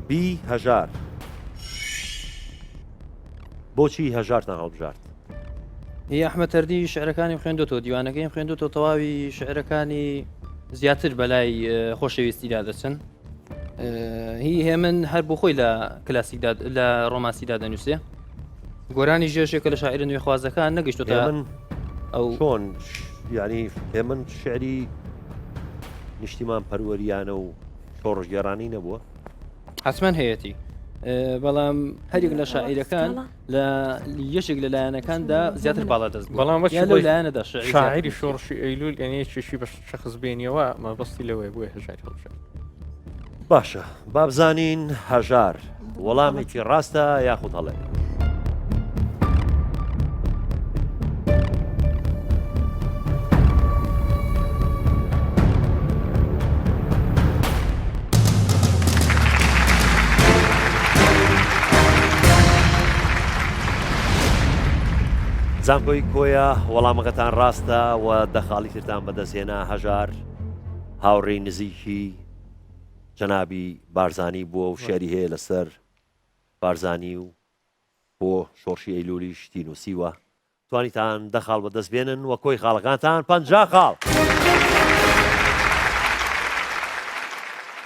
B: بی هەژار بۆچی هەژارتان هەڵبژارد
D: هی ئەحمە تەردی شعرەکانی خوێندوتەوە دیوانەکەی خوێندوتەوە تەواوی شعرەکانی زیاتر بەلای خۆشەویستیدا دەچن هی هێمن هەر بۆ خۆی لە کلاسیکدا لە ڕۆمانسیدا دەنووسێ گۆرانی ژێشێکە لە شاعرە نوێ خوازەکان نەگەیشتۆ تا
B: ئەو چۆن ینی هێمن شعری نیشتیمان پەروەریانە و شۆڕژگێڕانی نەبووە
D: حتمما هەیەی بەڵام هەرێک لە شاعیرەکان لە یەشێک لە لایەنەکاندا زیاتر باڵا دەست
G: بەڵام
D: لایەنەدا
G: شاعری شۆڕشی ئەیلول یعنی چێشی بە شەخص بێنیەوە مەبەستی لەوەی بۆیە هەژاری هەڵبژار
B: باشە بابزانین هەژار وەڵامێکی ڕاستە یاخود هەڵێ زانکۆی کۆیە وەڵامەکەتان ڕاستە و دەخاڵی ترتان بەدەستێنا هەژار هاوڕێی نزیکی جەنابی بارزانی بووە و شێری هەیە لەسەر بارزانی و بۆ شۆڕشی ئەیلولیش تینوسیوە توانیتان دەخاڵ بەدەست بێنن وە کۆی خاڵەکانتان 50 خاڵ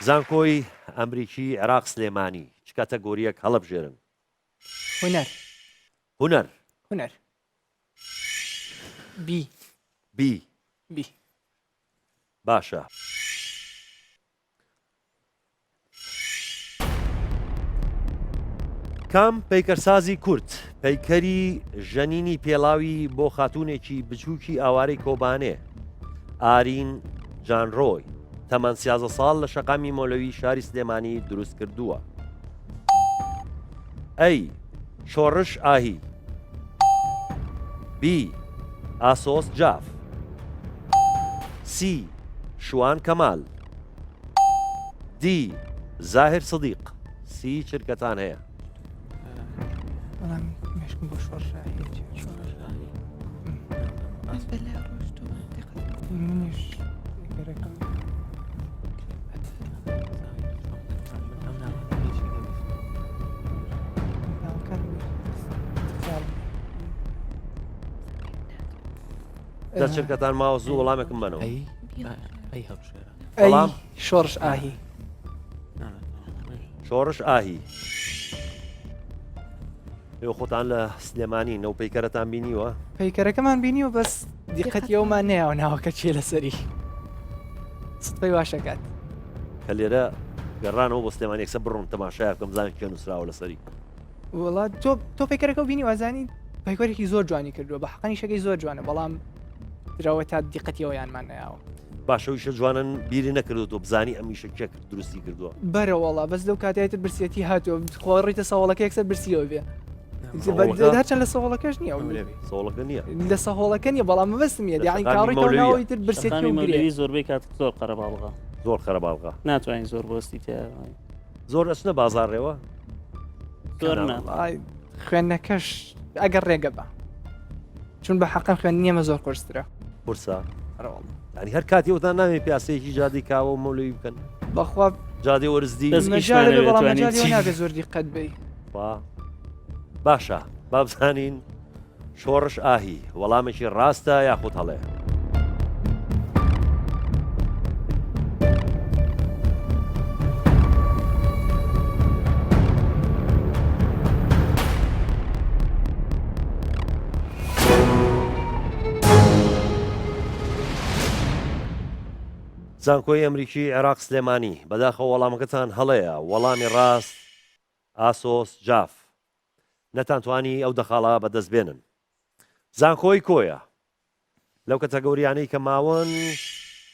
B: زانکۆی ئەمریکی عێراق سلێمانی چ کاتەگۆریەک هەڵەبژێرن هونەر بی باشە کام پەیکەرسازی کورت پەیکەری ژەنینی پێڵاوی بۆ خاتوونێکی بچووکی ئاوارەی کۆبانێ ئارین جانڕۆی تەمەەن 13 ساڵ لە شەقامی مۆلەوی شاری سلێمانی دروست کردووە ئەی شۆڕش ئاهی بی ئاسۆس جاف سی شوان کەمال دی زاهر سدیق سی چرکەتان هەیە دەست چرکەتان ماوە زوو وەڵامێکم بنەوە
L: وەڵام شۆڕش ئاهی
B: شۆڕش ئاهی لێو خۆتان لە سلێمانی نەو پەیکەرەتان بینیوە
L: پەیکەرەکەمان بینیوە بەس دیقەتیەوەمان نەیەوە ناوەکە چیە لەسەری سپەی باشەکات
B: کە لێرە گەڕانەوە بۆ سلێمانی یەکسە بڕۆن تەماشایە بکەم زانین کێ نووسراوە لەسەری
L: وڵات تۆ پەیکەرەکە بینی وازانی پەیکەرێکی زۆر جوانی کردووە بە حەقانی شەکەی زۆر جوانە بەڵام درەوە تا دیقەتیەوەیانمان نەیاوە
B: باشەویشە جوانن بیری نەکردو تۆ بزانی ئەمیشە کێک دروستی کردووە
L: بەرەوەڵا بەس لەو کاتایتر برسێتی هاتووە خۆڕیتە ساوڵەکە یەکسەر برسیەوە بێ هەرچەند لە سەوڵەکەش نییە
B: سەوڵەکە نییە
L: لە سەهۆڵەکە نیە بەڵام مەبەستمیە دیانی کاڕیتەوەی تر برسێتی
K: زۆربەی کات زۆر قەرەباڵغا
B: زۆر خەرەباڵغا
K: ناتوانین زۆر بۆستی تیا
B: زۆر ئەچنە بازاڕێەوە
K: زۆر
L: خوێندنەکەش ئەگەر ڕێگە بە چون بە حەقم خوێن نیەمە زۆر قرسرە
B: قورسا ینی هەر کاتیەوەتان ناوێت پیاسەیەکی جادی کاوە و مەولەوی بکەن
L: بەخوا
B: جادی وەرزدی
L: نابێت زۆر دیقەت بی
B: باشە بابزانین شۆڕش ئاهی وەڵامێکی ڕاستە یاخود هەڵەیە زانکۆی ئەمریکی عێراق سلێمانی بەداخەوە وەڵامەکەتان هەڵەیە وەڵامی ڕاست ئاسۆس جاف نەتانتوانی ئەو دەخاڵا بەدەست بێنن زانکۆی کۆیە لەو کەتەگۆریانەی کە ماوەن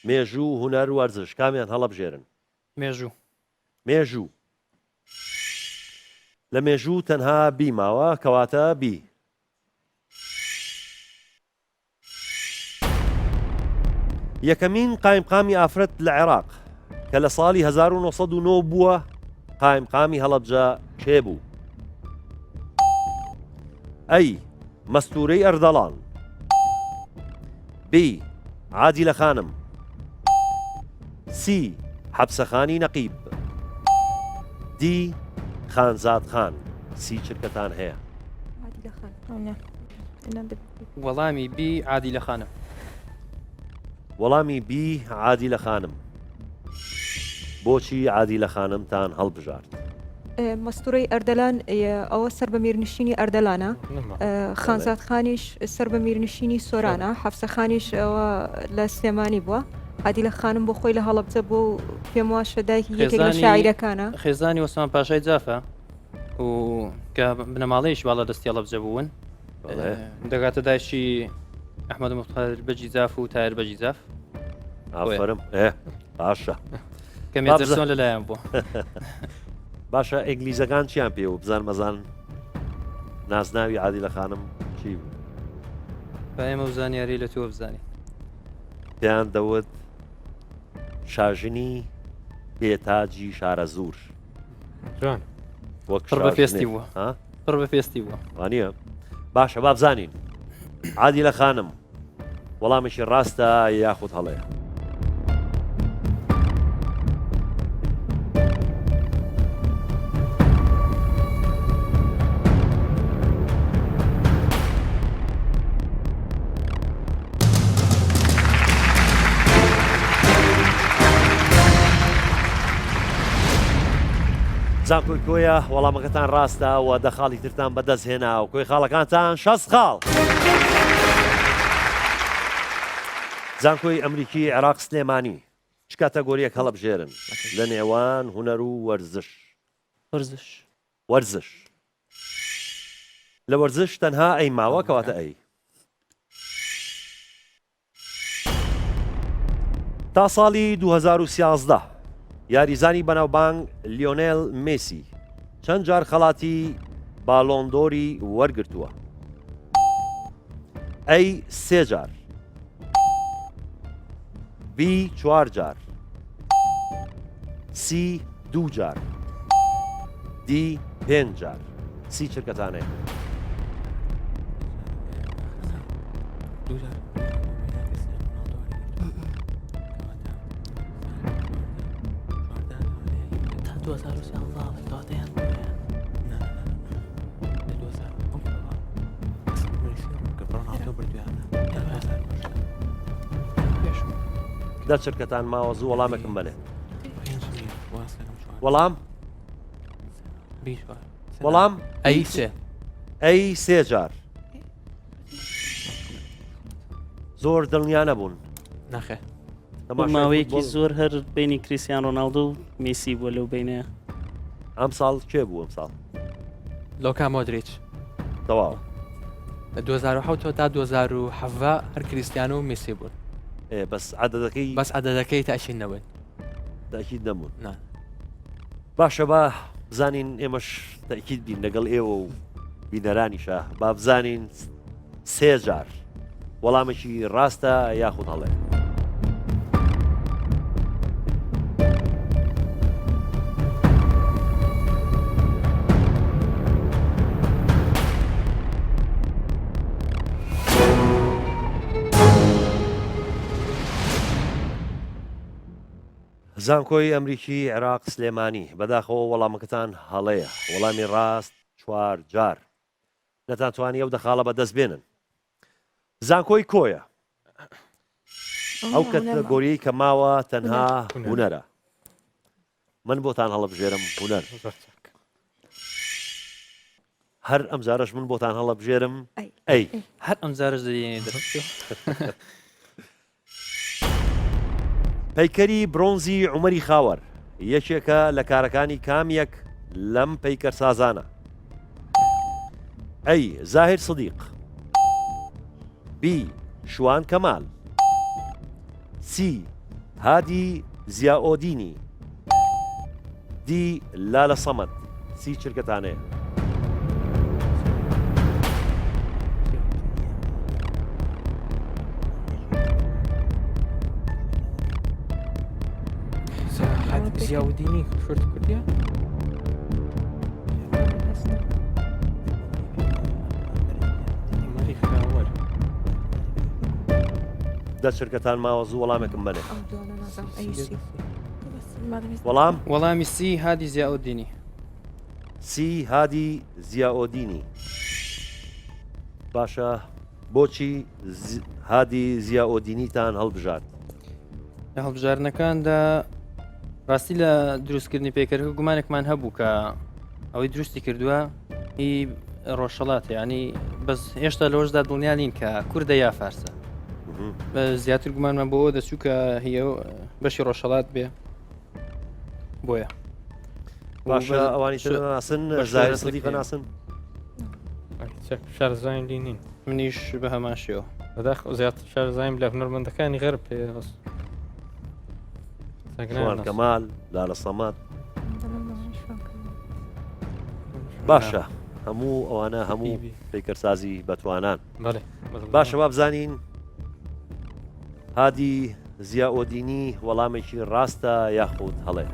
B: مێژوو هونەر و وەرزش کامیان هەڵەبژێرن مێژوو لە مێژوو تەنها بیماوە کەواتە بی یەکەمین قایمقامی ئافرەت لە عێراق کە لە ساڵی 1909 بووە قایمقامی هەڵەبجە کێ بوو؟ ئەی مەستوورەی ئەردەڵان، بی عادیلە خانم، سی حەبسەخانی نەقیب، دی خانزاد خان. سی چرکەتان هەیە؟
D: وەڵامی بی عادی لە خانم.
B: وەڵامی بی عادی لە خانم. بۆچی عادی لە خانمتان هەڵبژارد؟
F: مەستوڕی ئەردەلان ئەوە سەر بە میرنشینی ئەردەلانە، خانزاد خانیش سەر بە میرنشینی سۆرانە، حەفسە خانیش ئەوە لە سلێمانی بووە. عادی لە خانم بۆ خۆی لە هەڵەبجە بۆ پێم واشە دایکی یەکێک لە شاعیرەکانە.
D: خێزانی وەسمان پاشای جافە و کە بنەماڵەیش باڵە دەستی هەڵەبجە بوون، دەگاتە دایشی ئەحمەد مختار بەجی زاف و تایر بەجی زاف.
B: ئافرم باشە
D: کەمی دەرسۆن لەلایەن بوو.
B: باشە ئینگلیزەکان چیان پێ و بزان مەزان نازناوی عادی لە خانم چی بوو؟
D: بە ئێمە زانیاری لە تۆ بزانانی.
B: پێیان دەوت شاژنی بێتاجی شارە زوور.
G: جوان
B: وەک
D: پڕ بە فێستی بووە، پڕ بە فێستی بووە.
B: وانە باشە با بزانین عادی لە خانم وەڵامێکی ڕاستە یاخود هەڵەیە؟ زانکۆی کۆیە وەڵامەکەتان ڕاستە و دەخاڵی ترتان بەدەست هێنا و کۆی خاڵەکانتان 6 خاڵ. زانکۆی ئەمریکی عێراق سلێمانی چ کاتەگۆریەک هەڵەبژێرن لە نێوان هونەر و وەرزش؟ وەرزش. لە وەرزش تەنها ئەی ماوە کەواتە ئەی. تا ساڵی 2013 یاریزانی بەناوبانگ لیۆنێل مێسی چەند جار خەڵاتی باڵۆندۆری وەرگرتووە؟ ئەی 3 جار، بی 4 جار، سی 2 جار، دی 5 جار. سی چرکەتانەیە؟ دە چرکەتان ماوە زوو وەڵامێکم بنێ. وەڵام وەڵام ئەی 3 جار. زۆر دڵنیا نەبوون.
J: نەخێ
K: ماوەیەکی زۆر هەر بینی کریستیان ڕۆناڵدۆ و میسی بووە لەو بینەیە.
B: ئەم ساڵ کێ بوو ئەم ساڵ؟
J: لۆکا مۆدریچ.
B: تەواو.
J: لە 2007 تا 2007 هەر کریستیانە و میسی بوون.
B: بەس عەدەدەکەی
J: عەدەدەکەی تاشین نەبوون.
B: تاکید نەبوون. باشە با بزانین ئێمەش تاکید بین لەگەڵ ئێوە و بینەرانیشە با بزانین 3 جار وەڵامێکی ڕاستە یاخود هەڵێ؟ زانکۆی ئەمریکی عێراق سلێمانی بەداخەوە وەڵامەکەتان هەڵەیە. وەڵامی ڕاست 4 جار. نەتانتوانی ئەو دەخاڵە بەدەست بێنن. زانکۆی کۆیە ئەو کەتەگۆریی کە ماوە تەنها هونەرە. من بۆتان هەڵەبژێرم هونەر. هەر ئەم جارەش من بۆتان هەڵەبژێرم ئەی.
D: هەر ئەم جارش دەیێنێ دەست.
B: پەیکەری برۆنزی عومەری خاوەر یەکێکە لە کارەکانی کامیەک لەم پەیکەر سازانە؟ ئەی زاهیر سدیق، بی شوان کەمال، سی هادی زیاۆدینی، دی لالە سەمەد. سی چرکەتانەیە؟
G: زیاودینی شورت کوردیە مەری خراوەر
B: دەست شرکەتان ماوە زوو وەڵامێکم بنێ وەڵام
D: وەڵامی سی هادی زیاودینی
B: سی هادی زیاودینی باشە بۆچی هادی زیاودینیتان هەڵبژات
D: لە هەڵبژارنەکاندا ڕاستی لە دروستکردنی پێکەرەکە گومانێکمان هەبوو کە ئەوەی دروستی کردووە هی ڕۆژەڵات ینی بەس هێشتا لەۆشدا دڵنیانین کە کووردە یا فارسە زیاتر گومانمان بۆ دەچوو کە هی بەشی ڕۆژەڵات بێ بۆیە
B: باشە ئەوانی ناسن زای سەدیقە ناسن
G: شارزایم لینین
D: منیش بە هەمان شێوە
G: بەداخ زیاتر شارزایم لە هونەرمەندەکانی غەرب پێ
B: کەمال لالە سەمات باشە هەموو ئەوانە هەموو پیکەرسازی بەتوانان باشە با بزانین هادی زیاودینی وەڵامێکی ڕاستە یاخود هەڵێ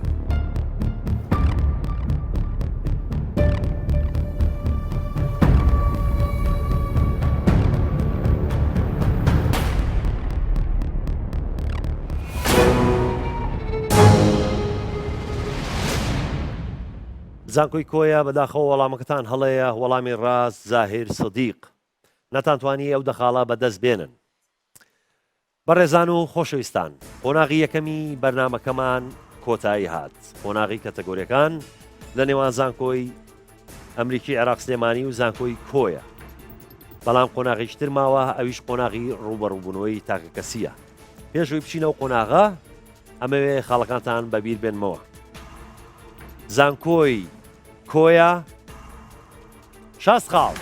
B: زانکۆی کۆیە بەداخەوە وەڵامەکەتان هەڵەیە وەڵامی ڕاست زاهیر سەدیق نەتانتوانی ئەو دەخاڵە بەدەست بێنن بەڕێزان و خۆشەویستان قۆناغی یەکەمی بەرنامەکەمان کۆتایی هات قۆناغی کەتەگۆریەکان لە نێوان زانکۆی ئەمریکی عێراق سلێمانی و زانکۆی کۆیە بەڵام قۆناغیشتر ماوە ئەویش قۆناغی ڕوبەڕووبوونەوەی تاکەکەسیە پێشوی بچینەوە قۆناغا ئەمەوێ خاڵەکانتان بەبیر بێنمەوە زانکۆی کۆیە 60 خاڵ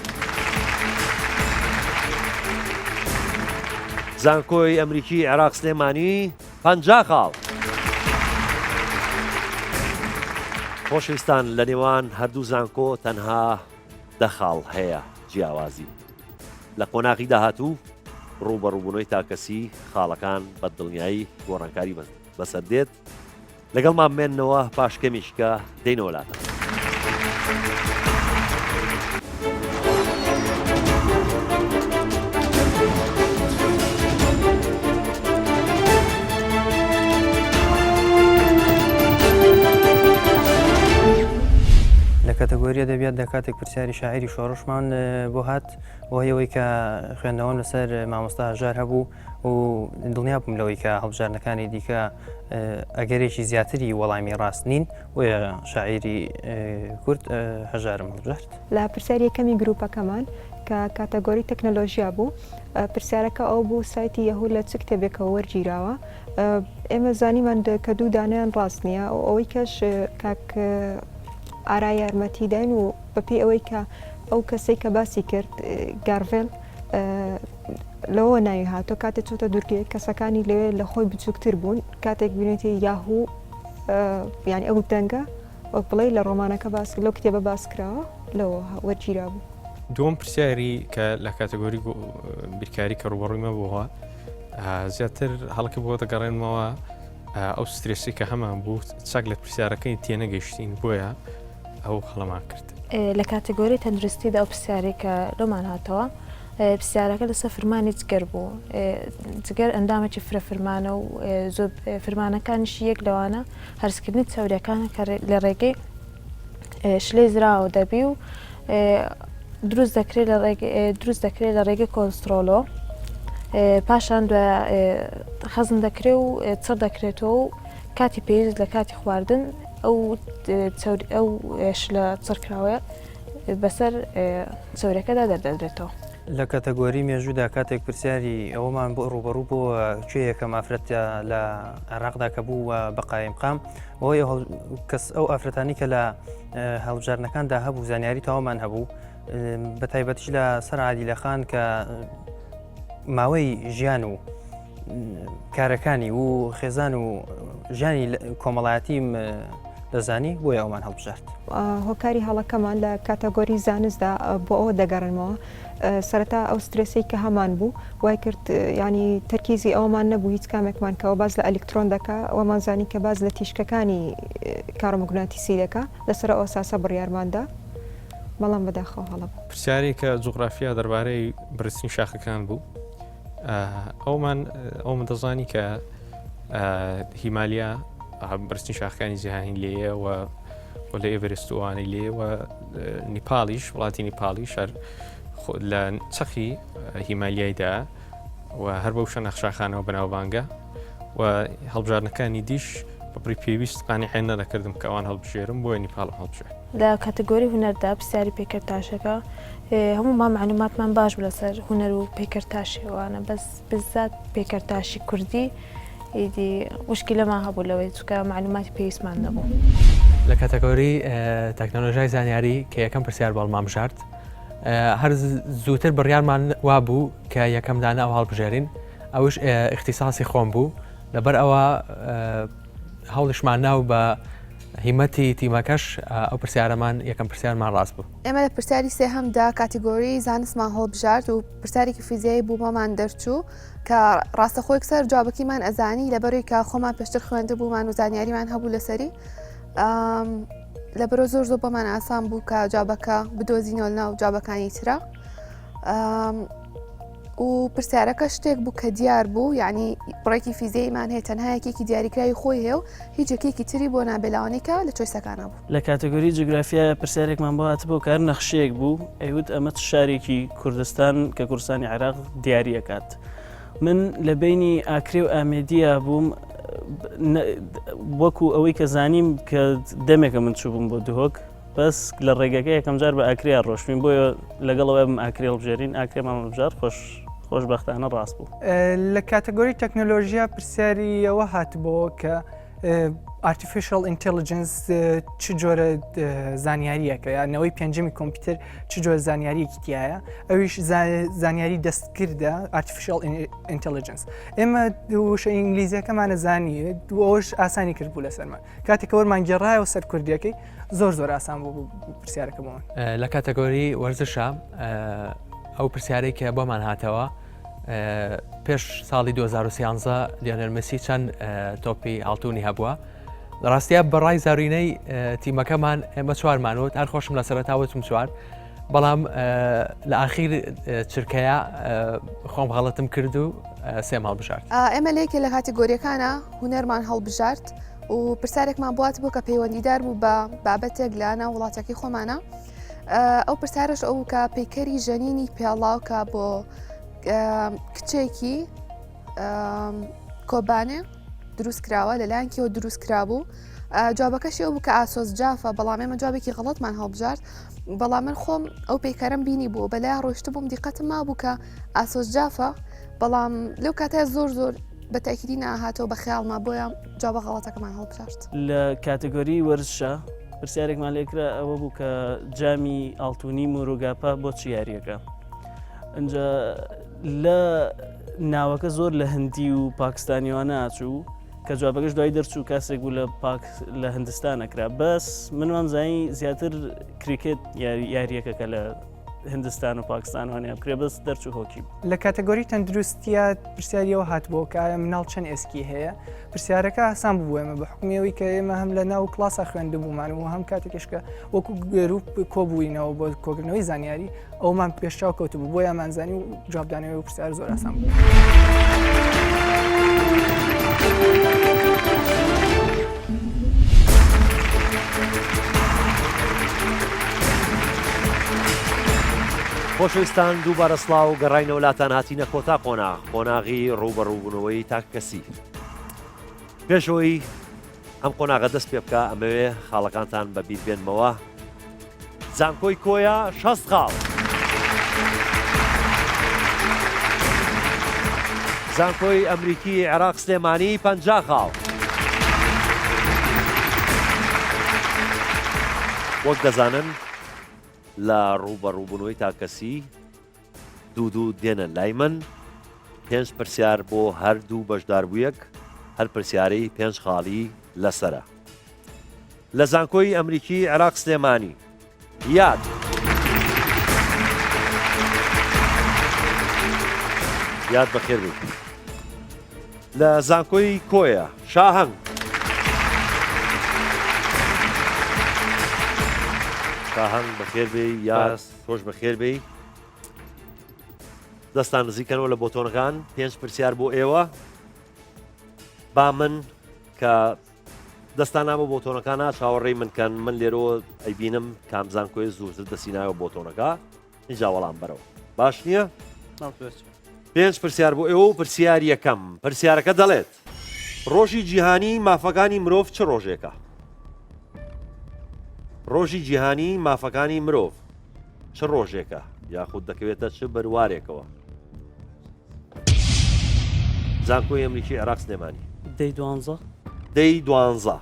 B: زانکۆی ئەمریکی عێراق سلێمانی 50 خاڵ خۆشەویستان لە نێوان هەردوو زانکۆ تەنها 10 خاڵ هەیە جیاوازی لە قۆناغی داهاتوو ڕوبەڕووبوونەوەی تاکەسی خاڵەکان بە دڵنیایی گۆڕانکاری بەسەر دێت لەگەڵمان بمێننەوە پاشکەمیشکە دەینەوەلاتە
D: لە کاتەگۆریە دەبێت لە کاتێک پرسیاری شاعری شۆڕشمان بۆ هات بۆ هەیەوەی کە خوێندنەوەم لەسەر مامۆستا هەژار هەبوو و دڵنیا بووم لەوەی کە هەڵبژارنەکانی دیکە ئەگەرێکی زیاتری وەڵامی ڕاست نین وە شاعری کورد هەژارم هەڵبژارد
F: لە پرسیاری یەکەمی گروپەکەمان کە کاتەگۆری تەکنەلۆژیا بوو پرسیارەکە ئەو بوو سایتی یەهود لە چ کتێبێکەوە وەرگیراوە ئێمە زانیمان کە دوو دانیان ڕاست نییە و ئەوەی کەش کاک ئارا یارمەتیداین و بەپێ ئەوەی کە ئەو کەسەی کە باسی کرد گارڤێل لەوە ناوی هاتۆ کاتێک چوتە دوورگەیە کەسەکانی لەوێ لە خۆی بچووکتر بوون کاتێک بینێتی یاهوو یعنی ئەو دەنگە ئەو بڵێ لە ڕۆمانەکە باس لەو کتێبە باسکراوە لەوە وەرگیرا بوو
G: دووەم پرسیاری کە لە کاتەگۆری بیرکاری کە ڕوبەڕوویمە بووە زیاتر هەڵکی بۆ دەگەڕێنمەوە ئەو سترێسی کە هەمان بوو چاک لە پرسیارەکەی تێنەگەیشتین بۆیە ئەو هەڵەمان کرد
H: لە کاتەگۆری تەندروستیدا ئەو پرسیاری کە لۆمان هاتەوە پرسیارەکە لەسەر فرمانی جگەر بوو جگەر ئەندامێکی فرە فرمانە و زۆر فرمانەکانیشی یەک لەوانە هەرسکردنی چاوریەکانە کە لە ڕێگەی شلەی زراوە دەبی و دروست دەکرێت لە ڕێگەی کۆلسترۆلۆ پاشان خەزم دەکرێت و چڕ دەکرێتەوە و کاتی پێویست لە کاتی خواردن ئەو شلە چڕکراوەیە بەسەر چاوریەکەدا دەردەدرێتەوە
D: لە کاتەگۆری مێژوودا کاتێک پرسیاری ئەوەمان بۆ ڕوبەڕوو بۆ کوێیەکە ئافرەتە لە عێراقدا کە بوو بە قایمقام ئەوەیە کەس ئەو ئافرەتانی کە لە هەڵبژارنەکاندا هەبوو زانیاری تاوامان هەبوو بە تایبەتیش لە سەر عادیلەخان کە ماوەی ژیان و کارەکانی و خێزان و ژیانی کۆمەڵایەتی
O: دەزانی بۆیە ئەومان هەڵبژارد.
F: هۆکاری هەڵەکەمان لە کاتەگۆری زانستدا بۆ ئەوە دەگەڕنەوە سەرەتا ئەو سترێسی کە هەمان بوو وای کرد ینی تەرکیزی ئەومان نەبوو هیچ کامێکمان کەەوە باز لە ئەلکترۆن دەکا ئەومانزانی کە باز لە تیشکەکانی کارۆمەگوناتیسی دەکا لەسەر ئەو ساسە بڕیارماندا بەڵام بەداخەوە هەڵە بوو.
G: پرسیاری کە جوغرافیا دەربارەی برستنی شاخەکان بوو ئەومان دەزانی کە هیمالیا برستنی شاخەکانی جیهانی لێیە و لە ئێڤرستوانی لێ و نیپاڵیش وڵاتی نیپاڵی شەر لە چەخی هیمالیایدا و هەر بەو شە نەخشاخانەوە بەناوبانگە و هەڵبژارنەکانی دیش بەپڕی پێویست قانیحێن نەدەکردم کە ئەوان هەڵبژێرم بۆیە نیپاڵ هەڵبژێر.
H: لە کاتەگۆری هونەردا پرسیاری پێکردتاشەکە هەموو معلوماتمان باش بوو لەسەر هونەر و پێکردتاشیوانە بەس بزات پێکردتاشی کوردی ئیدی وشکیلەمان هەبوو لەوەی چکە معلوماتی پێویستمان نەبوو.
J: لە کاتەگۆری تەکنۆلۆژیای زانیاری کە یەکەم پرسیار بەڵمام بژارد هەر زووتر بڕیارمان وا بوو کە یەکەم دانە ئەو هەڵبژێرین ئەوش اختصاصی خۆم بوو لەبەر ئەوە هەوڵشمان ناو بە هیمەتی تیمەکەش ئەو پرسیارەمان یەکەم پرسیارمان ڕاست بوو.
M: ئێمە لە پرسیاری سێهەمدا کاتیگۆری زانستمان هەڵبژارد و پرسیارێکی فیزیایی بوومەمان دەرچوو کە ڕاستەخۆی سەر جوابەکیمان ئەزانی لەبەرەوەی کە خۆمان پێشتر خوێندە بوومان و زانیاریمان هەبوو لەسەری لەبەرەوە زۆر بەمان ئاسان بوو کە جوابەکە بدۆزینەوە ناو جوابەکانی ترە و پرسیارەکە شتێک بوو کە دیار بوو یعنی بڕێکی فیزیاییمان هەیە تەنها یەکێکی دیاریکراوی خۆی هەیە و هیچ یەکێکی تری بۆ نابێلاوانێکە لە چۆیسەکانە بوو.
K: لە کاتەگۆری جوگرافیا پرسیارێکمان بۆ هاتبوو کار نەخشەیەک بوو ئەیوت ئەمە شارێکی کوردستان کە کوردستانی عێراق دیاریەکات. من لە بینی ئاکرێ و ئامێدیە بووم وەکو ئەوەی کە زانیم کە دەمێکە من چوو بووم بۆ دهۆک بەس لە ڕێگەکە یەکەم جار بە ئاکریا ڕۆشتین بۆیە لەگەڵەوە بم ئاکرێ هەڵبژێرین ئاکرێمان هەڵبژار خۆشبەختانە ڕاست بوو.
L: لە کاتەگۆری تەکنۆلۆژیا پرسیاری ئەوە هاتبەوە کە artificial intelligence چ جۆرە زانیاریەکە یانەوەی پێنجەمی کۆمپیوتەر چ جۆرە زانیاریەکی تایە ئەویش زانیاری دەستکردە artificial intelligence ئێمە وشە ئینگلیزیەکەمانە زانیە ئەوش ئاسانی کرد بوو لەسەرمان کاتێکە وەرمان گێڕایەوە سەر کوردیەکەی زۆر ئاسان بوو پرسیارەکە بۆمان.
J: لە کاتەگۆری وەرزشە ئەو پرسیارەی کە بۆمان هاتەوە پێش ساڵی 2013 لیۆنێل مسی چەند تۆپی هەڵتونی هەبووە لە ڕاستیە بەڕای زارینەی تیمەکەمان ئێمە چوارمانوت هەر خۆشم لە سەرەتاوەتم چوار بەڵام لە ئاخیر چرکەیە خۆم غەڵەتم کرد و سێم هەڵبژارد.
M: ئێمە لێکێ لە کاتیگۆریەکانە هونەرمان هەڵبژارد و پرسیارێکمان بوات بوو کە پەیوەندیدار بوو بە بابەتێک لە ناو وڵاتێکی خۆمانە ئەو پرسیارش ئەو کە پەیکەری ژەنینی پێڵاو کە بۆ کچێکی کۆبانێ دروست کراوە لەلایەنکیەوە دروست کرابوو جوابەکەشی ئەو بوو کە ئاسۆس جافە بەڵام ئێمە جوابێکی غەڵەتمان هەڵبژارد بەڵام من خۆم ئەو پەیکەرم بینی بوو بەلای ڕۆشت بووم دیقەتم ما بوو کە ئاسۆس جافە بەڵام لەو کاتە زۆر بە تاکیدی ناهاتەوە بە خەیاڵما بۆیە جوابە غەڵەتەکەمان هەڵبژارد.
K: لە کاتگۆری وەرزشە پرسیارێکمان لێکرا ئەوە بوو کە جامی ئاڵتونی مۆرۆگاپا بۆ چ یاریەکە ئەنجا لە ناوەکە زۆر لە هەندی و پاکستانیوانە ئاچوو کە جوابەکەش دوای دەرچوو کاسێک بوو لە هندستانەکرا بەس منوان زانی زیاتر کریکێت یاریەکە لە هندستان و پاکستانوانە بکرێ بەس دەرچوو هۆکی
L: لە کاتەگۆری تەندروستیە پرسیاریەوە هاتبوو کە ئایا مناڵ چەند ئێسکی هەیە پرسیارەکە ئاسان بوو ئێمە بە حکومیەوەی کە ئێمە هەم لە ناو کلاسە خوێندبوومان و هەم کاتێکشکە وەکو گەروپ کۆبووینەوە بۆ کۆکردنەوەی زانیاری ئەومان پێشچاو کەوتبوو بۆ یامانزانی و جوابدانەوەی و پرسیار زۆر ئاسان بوو.
B: خۆشەویستان دووبارە سڵاو و گەڕاینە وڵاتان هاتینە کۆتا قۆناغی ڕوبەڕووبوونەوەی تاککەسی پێشەوەی ئەم قۆناغە دەست پێ بکە ئەمەوێ خاڵەکانتان بەبییر بێنمەوە زانکۆی کۆیە 60 خاڵ زانکۆی ئەمریکی عێراق سلێمانی 50 خاڵ وەک دەزانن لە ڕوبەڕووبوونەوەی تاکەسی دوو دێنە لای من 5 پرسیار بۆ هەردوو بەشداربوویەک هەر پرسیارەی 5 خاڵی لەسرە لە زانکۆی ئەمریکی عێراق سلێمانی یاد یاد بەخێر بێت لە زانکۆی کۆیە شاهەنگ شاهەنگ بەخێر بێ یاس خۆش بەخێر بێ دەستان نزیکەنەوە لە بۆتۆنەکان 5 پرسیار بۆ ئێوە با من کە دەستان نامە بۆتۆنەکانە چاوەڕێی منکەن من لێرەوە ئەیبینم کام زانکۆی زووتر دەسینایەوە بۆتۆنەکە اینجا وەڵام بەرەوە باش نییە؟ 5 پرسیار بۆ ئێوە و پرسیار یەکەم پرسیارەکە دەڵێت ڕۆژی جیهانی مافەکانی مرۆڤ چ ڕۆژێکە؟ ڕۆژی جیهانی مافەکانی مرۆڤ چ ڕۆژێکە یاخود دەکەوێتە چ بەروارێکەوە؟ زانکۆی ئەمریکی عێراق سلێمانی
K: دەی دوانزە
B: دەی دوانزە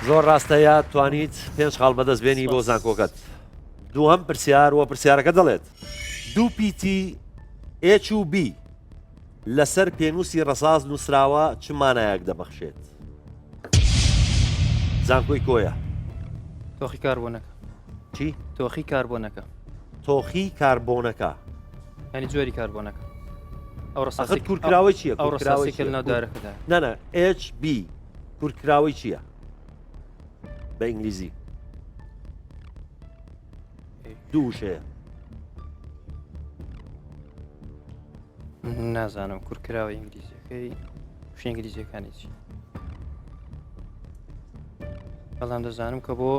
B: زۆر ڕاستەیە توانیت 5 خاڵ بەدەستبێنی بۆ زانکۆکەت دووهەم پرسیار وە پرسیارەکە دەڵێت دوو پیتی H و B لەسەر پێنووسی ڕەساز نووسراوە چ مانایەک دەبەخشێت؟ زانکۆی کۆیە
D: تۆخی کاربۆنەکە
B: چی؟
D: تۆخی کاربۆنەکە
B: تۆخی کاربۆنەکە
D: ینی جۆری کاربۆنەکە ئەو
B: ئەخر کورکراوی چییە؟
D: ئەو ڕەساسێکە لە ناودارەکەدا
B: نەنە HB کورکراوی چییە؟ بە ئینگلیزی دووشەیە
D: نازانم کورکراوە ئینگلیزیەکەی وشە ئینگلیزیەکانی چی بەڵام دەزانم کە بۆ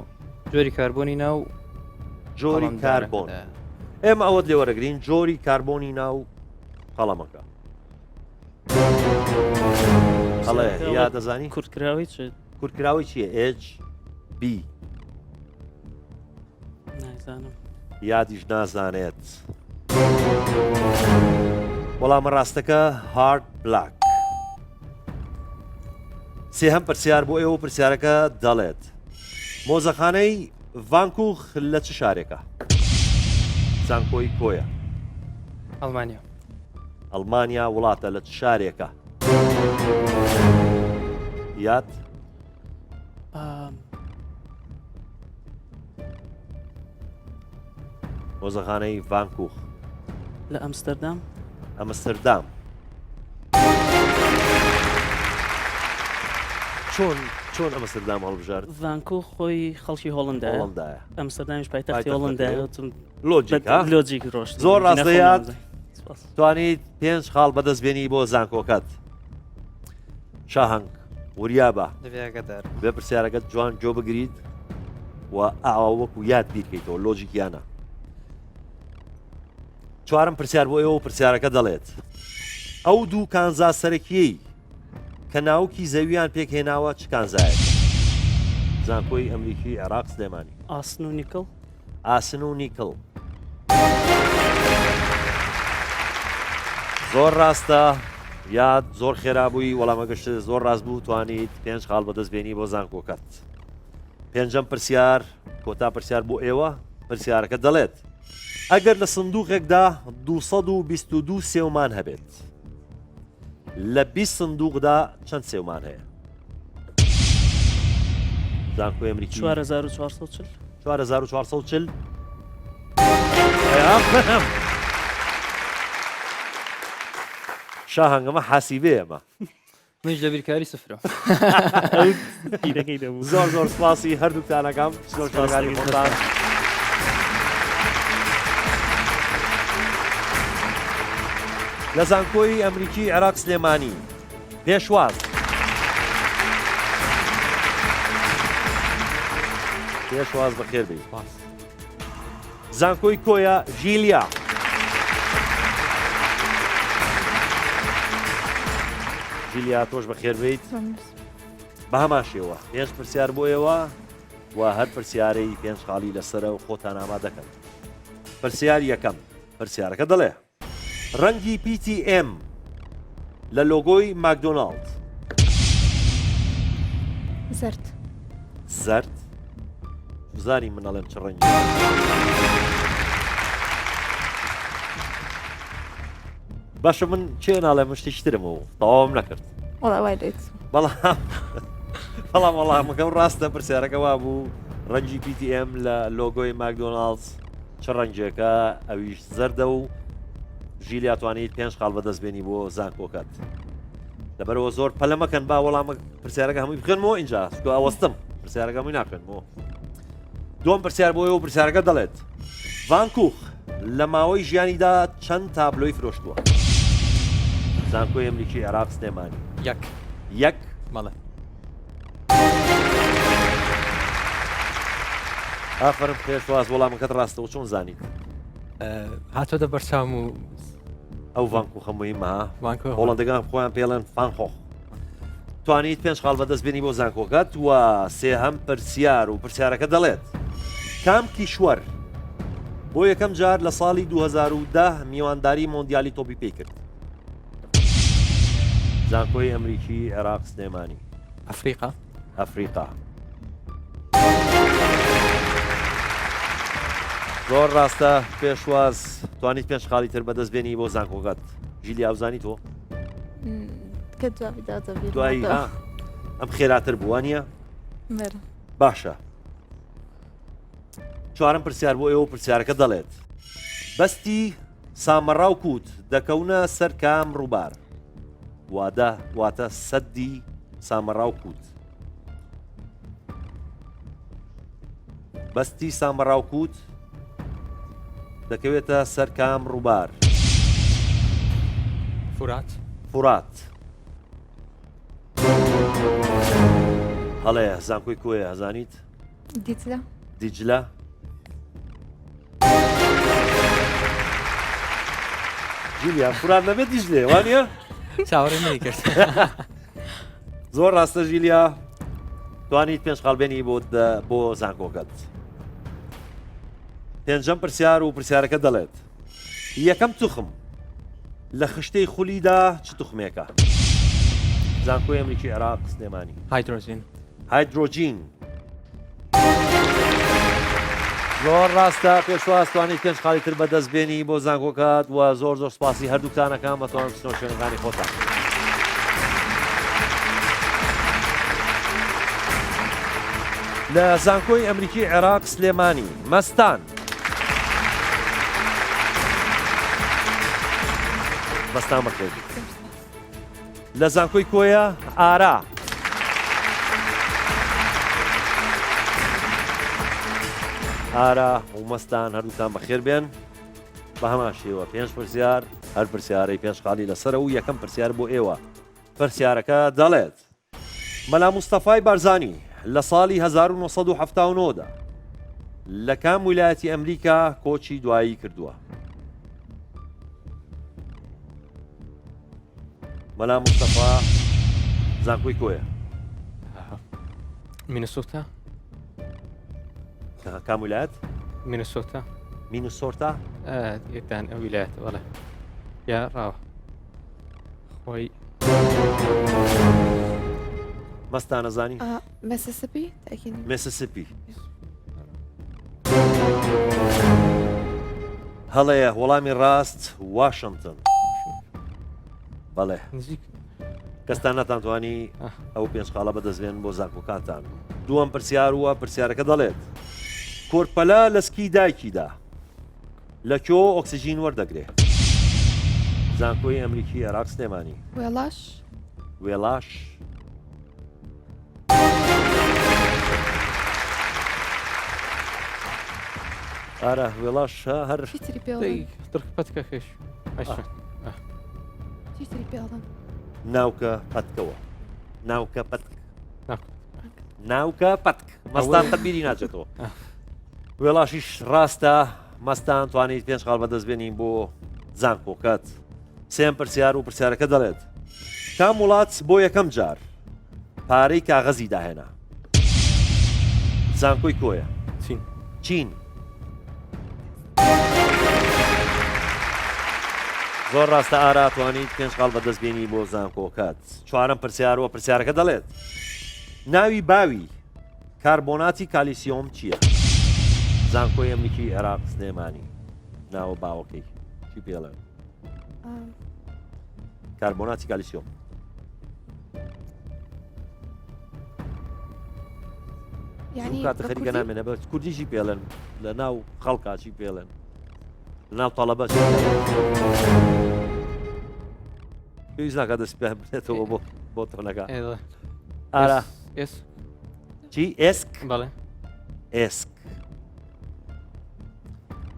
D: جۆری کاربۆنی ناو
B: جۆری کاربۆن ئێمە ئەوەت لێ وەرەگرین جۆری کاربۆنی ناو قەڵەمەکە هەڵێ یا دەزانی
K: کورتکراوی چ
B: کورکراوی چییە HB
K: نازانم
B: یادیش نازانێت وەڵامە ڕاستەکە هارد بلاک سێهەم پرسیار بۆ ئێوە پرسیارەکە دەڵێت مۆزەخانەی ڤانکوخ لە چ شارێکە؟ زانکۆی کۆیە
D: ئەڵمانیا
B: ئەڵمانیا وڵاتە لە چ شارێکە؟ یاد مۆزەخانەی ڤانکوخ
K: لە ئەمستەردام
B: ئەمستردام چۆن ئەمستردام هەڵبژارد؟
K: ڤانکوخ خۆی خەڵکی هۆڵندایە
B: هۆڵندایە
K: ئەمستەردامیش پایتەختی هۆڵندایەتم
B: لۆجیک
K: ڕۆشت
B: زۆر ڕاستەیات توانیت 5 خاڵ بەدەستبێنی بۆ زانکۆکەت شاهەنگ وریابە بێ پرسیارەکەت جوان جۆ بگریت و ئاوا وەکو یاد بیرکەیتەوە لۆجیکیانە چوارم پرسیار بۆ ئێوە پرسیارەکە دەڵێت ئەو دوو کانزا سەرەکیەی کە ناوکی زەویان پێکهێناوە چ کانزایەک؟ زانکۆی ئەمریکی عێراق سلێمانی
K: ئاسن و نیکڵ
B: ئاسن و نیکڵ زۆر ڕاستە یاد زۆر خێرابووی وەڵامەگەشت زۆر ڕاست بوو توانیت 5 خاڵ بەدەستبێنی بۆ زانکۆکەت پێنجەم پرسیار کۆتا پرسیار بۆ ئێوە پرسیارەکە دەڵێت ئەگەر لە سندوقێکدا 222 سێومان هەبێت لە 20 سندوقدا چەند سێومان هەیە؟ زانکۆی ئەمریکی
K: 4440
B: 4440 شاهەنگەمە حاسیبەیەمە
D: منیش لە بیرکاری سفرە
B: زۆر زۆر سپاسی هەردووکتانەکەم شۆکاری خۆتان لە زانکۆی ئەمریکی عێراق سلێمانی پێشواز پێشواز بەخێر بێت زانکۆی کۆیە ژیلیا ژیلیا تۆش بەخێر بێیت بە هەمان شێوە 5 پرسیار بۆ ئێوە و هەر پرسیارەی 5 خاڵی لەسرە و خۆتان ئامادەکەن پرسیار یەکەم پرسیارەکە دەڵێ ڕەنگی PTM لە لۆگۆی ماکدۆناڵد
E: زرد
B: زرد زاری منەڵێم چ ڕەنگی باشە من چێ ناڵێ مشتیشترمەوە تەواوم نەکرد
E: وڵا وای دەیت
B: بەڵام وەڵامەکەم ڕاستە پرسیارەکە وا بوو ڕەنجی PTM لە لۆگۆی ماکدۆناڵدز چ ڕەنجێکە ئەویش زەردە و ژیلی ئەتوانیت 5 خاڵ بەدەستبێنی بۆ زانکۆکەت لەبەرەوە زۆر پەلەمەکەن با وەڵامە پرسیارەکە هەمووی بخێنمەوە اینجا ئەوەستم پرسیارەکە هەمووی ناخێنمەوە دوم پرسیار بۆیە و پرسیارەکە دەڵێت ڤانکوخ لە ماوەی ژیانیدا چەند تابلۆی فرۆشتووە زانکۆی ئەمریکی عێراق سلێمانی یەک
J: مەڵێ
B: ئافرم پێشواز وەڵامەکەت ڕاستەوە چۆن زانیت
J: هاتۆدە بەرچاوم و
B: ئەو ڤانکوخە مهمە هۆڵەندەکان خۆیان پێڵێن فانخۆخ توانیت 5 خاڵ بەدەستبێنی بۆ زانکۆکەت و سێهەم پرسیار و پرسیارەکە دەڵێت کام کیشوەر بۆ یەکەم جار لە ساڵی 2010 میوانداری مۆندیالی تۆپی پێی کرد زانکۆی ئەمریکی عێراق سلێمانی ئەفریقا زۆر ڕاستە پێشواز توانیت 5 خاڵی تر بەدەستبێنی بۆ زانکۆکەت ژیلی ئاوزانی تۆ دوایی ئەم خێراتر بووانە باشە چوارم پرسیار بۆ ئێوە پرسیارەکە دەڵێت بەستی سامەڕا و کووت دەکەونە سەر کام ڕووبار واتە سەدی سامەڕا و کووت بەستی سامەڕا و کووت دەکەوێتە سەر کام ڕووبار فورات هەڵێ زانکۆی کۆیە هەزانیت دیجلە جیلیان فورات نەبێت دیجلێ وانە
J: چاوەڕێ منی کرد
B: زۆر ڕاستە ژیلیا توانیت 5 خاڵبێنی بۆ زانکۆکەت پێنجەم پرسیار و پرسیارەکە دەڵێت یەکەم توخم لە خشتەی خولیدا چ توخمێکە زانکۆی ئەمریکی عێراق سلێمانی هایدرۆجین زۆر ڕاستە پێشواز توانیت 5 خاڵی تر بەدەستبێنی بۆ زانکۆکەت و زۆر سپاسی هەردووکتانەکان بەتوان بچنەوە شوێنەکانی خۆتان لە زانکۆی ئەمریکی عێراق سلێمانی مەستان بەکرێت لە زانکۆی کۆیە ئارا و مەستان هەردووتان بەخێر بێن بە هەمان شێوە 5 پرسیار هەر پرسیارەی 5 خاڵی لەسەر و یەکەم پرسیار بۆ ئێوە پرسیارەکە دەڵێت مەلا موستەفای بارزانی لە ساڵی 1970دا لە کام ویلایەتی ئەمریکا کۆچی دوایی کردووە مەلا موستەفا زانکۆی کۆیە
G: مینسۆتا
B: کام ویلایەت
G: مینسۆتا یەکدان ئەو ویلایەت وەڵێ یا ڕاوە خۆی
B: مەستانە زانی
M: میسیسیپی
B: هەڵەیە وەڵامی ڕاست واشنگتن بەڵێ کەستان ناتانتوانی ئەو 5 خاڵە بەدەستبێن بۆ زانکۆکاتان دووەم پرسیار وە پرسیارەکە دەڵێت کۆرپەلا لە سکی دایکیدا لە کۆ ئۆکسیژین وەردەگرێت زانکۆی ئەمریکی عێراق سلێمانی وێڵاش ئارە وێڵاش هەر
G: پەتکە خێش
B: ناوکە پەتکەوە ناوکە پەتک مەستان تەبیری ناچێتەوە وێڵاشیش ڕاستە مەستان توانیت 5 خاڵ بەدەستبێنین بۆ زانکۆکەت سێم پرسیار و پرسیارەکە دەڵێت کام وڵات بۆ یەکەم جار پارەی کاغەزی داهێنا زانکۆی کۆیە چین زۆر ڕاستە ئارا توانیت 5 خاڵ بەدەستبێنی بۆ زانکۆکەت چوارم پرسیار و پرسیارەکە دەڵێت ناوی باوی کاربۆناتی کالیسیۆم چییە؟ زانکۆی ئەمریکی عێراق سلێمانی ناوە باوەکەی چی پێڵێن؟ کاربۆناتی کالیسیۆم کاتە خەریکە نامێنە بە کوردیشی پێڵێن لە ناو خەڵکاچی پێڵێن لە ناو تەڵەبەت پێویست ناکات دەست پێ بێتەوە بۆ تۆنەکە ئارا چی ئێسک
G: بەڵێ
B: ئێسک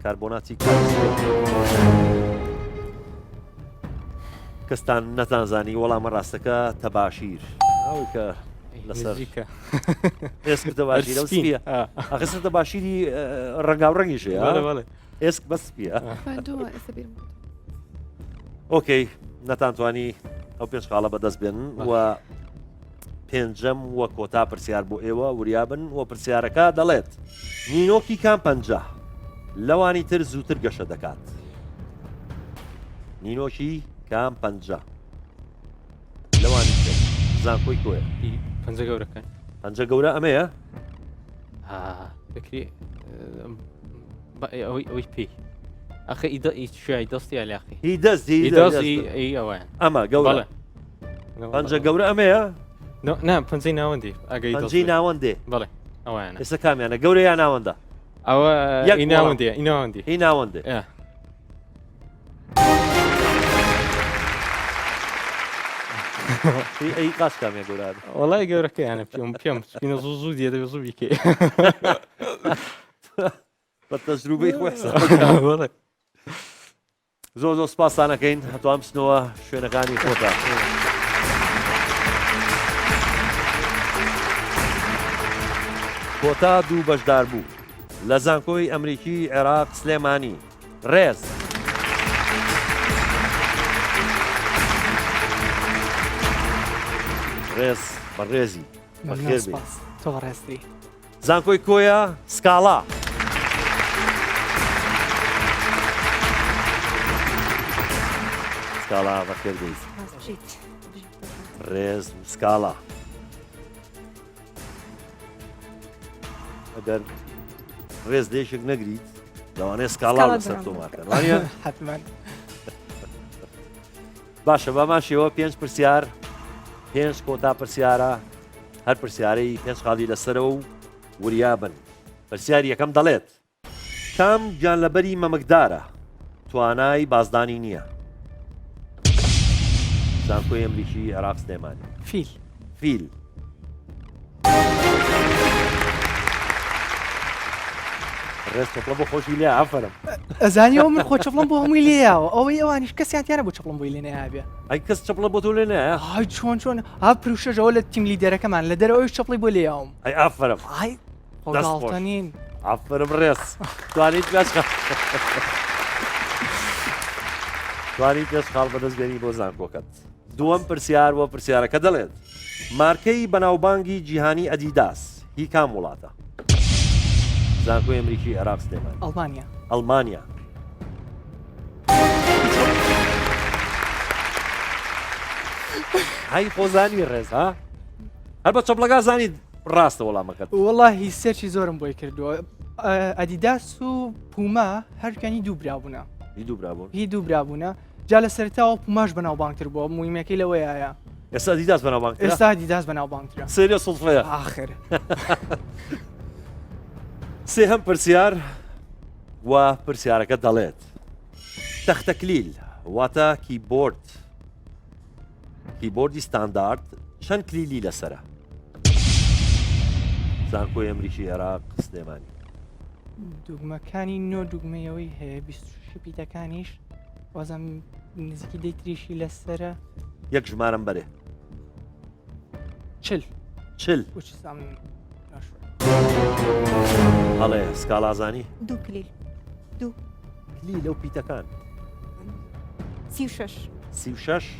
B: کاربۆناتی کەستان نەتانزانی وەڵامە ڕاستەکە تەباشیر ئەوی کە لەسەر ئێسک تەباشیر ئەو سپیە ئەخستە تەباشیری ڕەنگاوڕەنگیشێ ئێسک بە سپیە ئۆکەی نەتانتوانی ئەو پێنج خاڵە بەدەست بێن و پێنجەم وە کۆتا پرسیار بۆ ئێوە وریابن و پرسیارەکە دەڵێت نینۆکی کام پەنجە لەوانی تر زووتر گەشە دەکات نینۆکی کام پەنجە لەوانی تر زانکۆی کۆیە
G: پەنجە گەورەکە
B: پەنجە گەورە ئەمەیە
G: بکری ئەوەی پێی ئەخە شوای دەستی ئالاقی
B: هی دەستی
G: ئەوەیان
B: ئەمە گەورە پەنجە گەورە ئەمەیە
G: نا پەنجەی ناوەندی
B: پەنجەی ناوەندێ
G: بەڵێ ئەویانە
B: ئێستا کامیانە گەورە یان ناوەندە
G: ئەوە ناوەندی ناوەندی
B: هی ناوەندێ ئەی قاس کامێ گەورە
G: وەڵای گەورەکەیانە پێم سپینە زوو دیێ دەبێ زوو بیکێ
B: بە تەجروبەی خۆی زۆر زۆر سپاسانەکەین هەتوان بچنەوە شوێنەکانی خۆتان کۆتا دوو بەشدار بوو لە زانکۆی ئەمریکی عێراق سلێمانی ڕێز ڕێز بە ڕێزی
L: تۆ ڕێستی
B: زانکۆی کۆیە سکاڵا سکاڵا بەخێربێیت ڕێز سکاڵا ئەگەر ڕێز دێشێک نەگریت لەوانەیە سکاڵا لەسەر تۆماکەن وانە باشە باماشیەوە پێنج پرسیار پێنج کۆتا پرسیارە هەر پرسیارەی پێنج خاڵی لەسەرەوە و وریابن پرسیاری یەکەم دەڵێت کام گیانلەبەری مەمەکدارە توانای بازدانی نییە زانکۆی ئەمریکی عێراق سلێمانی فیل ڕێز چەپڵە بۆ خۆشی لێ ئافرم
L: ئەزانیەوە من خۆ چەپڵم بۆ هەمووی لێیاوە ئەوەی ئەوانیش کەسیان تیانە بۆ چەپڵم بۆی لێ نەیابێ
B: ئەی کەس چەپڵە بۆ تۆ لێ نایە
L: ئای چۆن پروشەژەوە لە تیم لیدەرەکەمان لە دەرەوەی چەپڵی بۆ لێیاوم
B: ئەی ئافرم
L: خۆگاڵتەنین
B: ئافرم ڕێز توانیت توانی پێش خاڵ بەدەست بێنی بۆ زانکۆکەت دووەم پرسیار وە پرسیارەکە دەڵێت مارکەی بەناوبانگی جیهانی ئەدیداس هی کام وڵاتە زانکۆی ئەمریکی عێراق سلێمانی ئەڵمانیا هەی خۆزانی ڕێز ها هەر بە چەپڵەکە زانیت ڕاستە وەڵامەکەت
L: وەڵاهی سێرچی زۆرم بۆی کردووە ئەدیداس و پوما هەرکانی دوو برابوونە هی دوو برابوونە جا لە سەرتاوە پوماش بەناوبانگتر بووە مویمەکەی لەوەیە
B: ئێستا ئەدیداس بەناوبانگترە
L: ئێستا ئەدیداس بەناوبانگترە
B: سێریە سڵفەیە
L: ئاخر
B: سێهەم پرسیار و پرسیارەکە دەڵێت تەختەکلیل واتە کیبۆردی ستاندارد چەند کلیلی لەسرە زانکۆی ئەمریکی عێراق سلێمانی
L: دوگمەکانی نۆ دوگمەیەوەی هەیە 26 پیتەکانیش وازم نزیکی دەیتریشی لەسرە
B: یەک ژمارەم بەرێ چل هەڵێ سکاڵازانی
F: دوو کلیل
B: کلی لەو پیتەکان
F: 36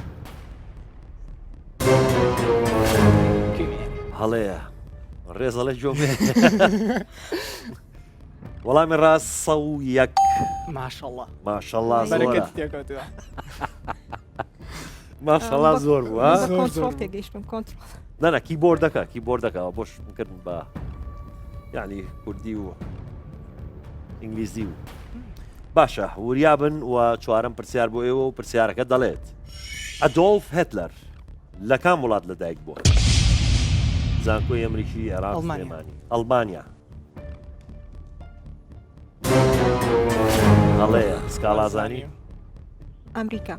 B: هەڵەیە ڕێزەڵێ جۆمێ وەڵامی ڕاست 101 ماشەڵڵا ماشەڵڵا زۆر بووە نەنە کیبۆردەکەەوە بۆش کردن بە یعنی کوردی و ئینگلیزی و باشە وریابن و چوارەم پرسیار بۆ ئێوە و پرسیارەکە دەڵێت ئەدۆڵف هێتلەر لە کام وڵات لەدایک بووە زانکۆی ئەمریکی عێراق
L: ئەڵمانیا.
B: سلێمانی ئەڵمانیا هەڵەیە سکاڵازانی
F: ئەمریکا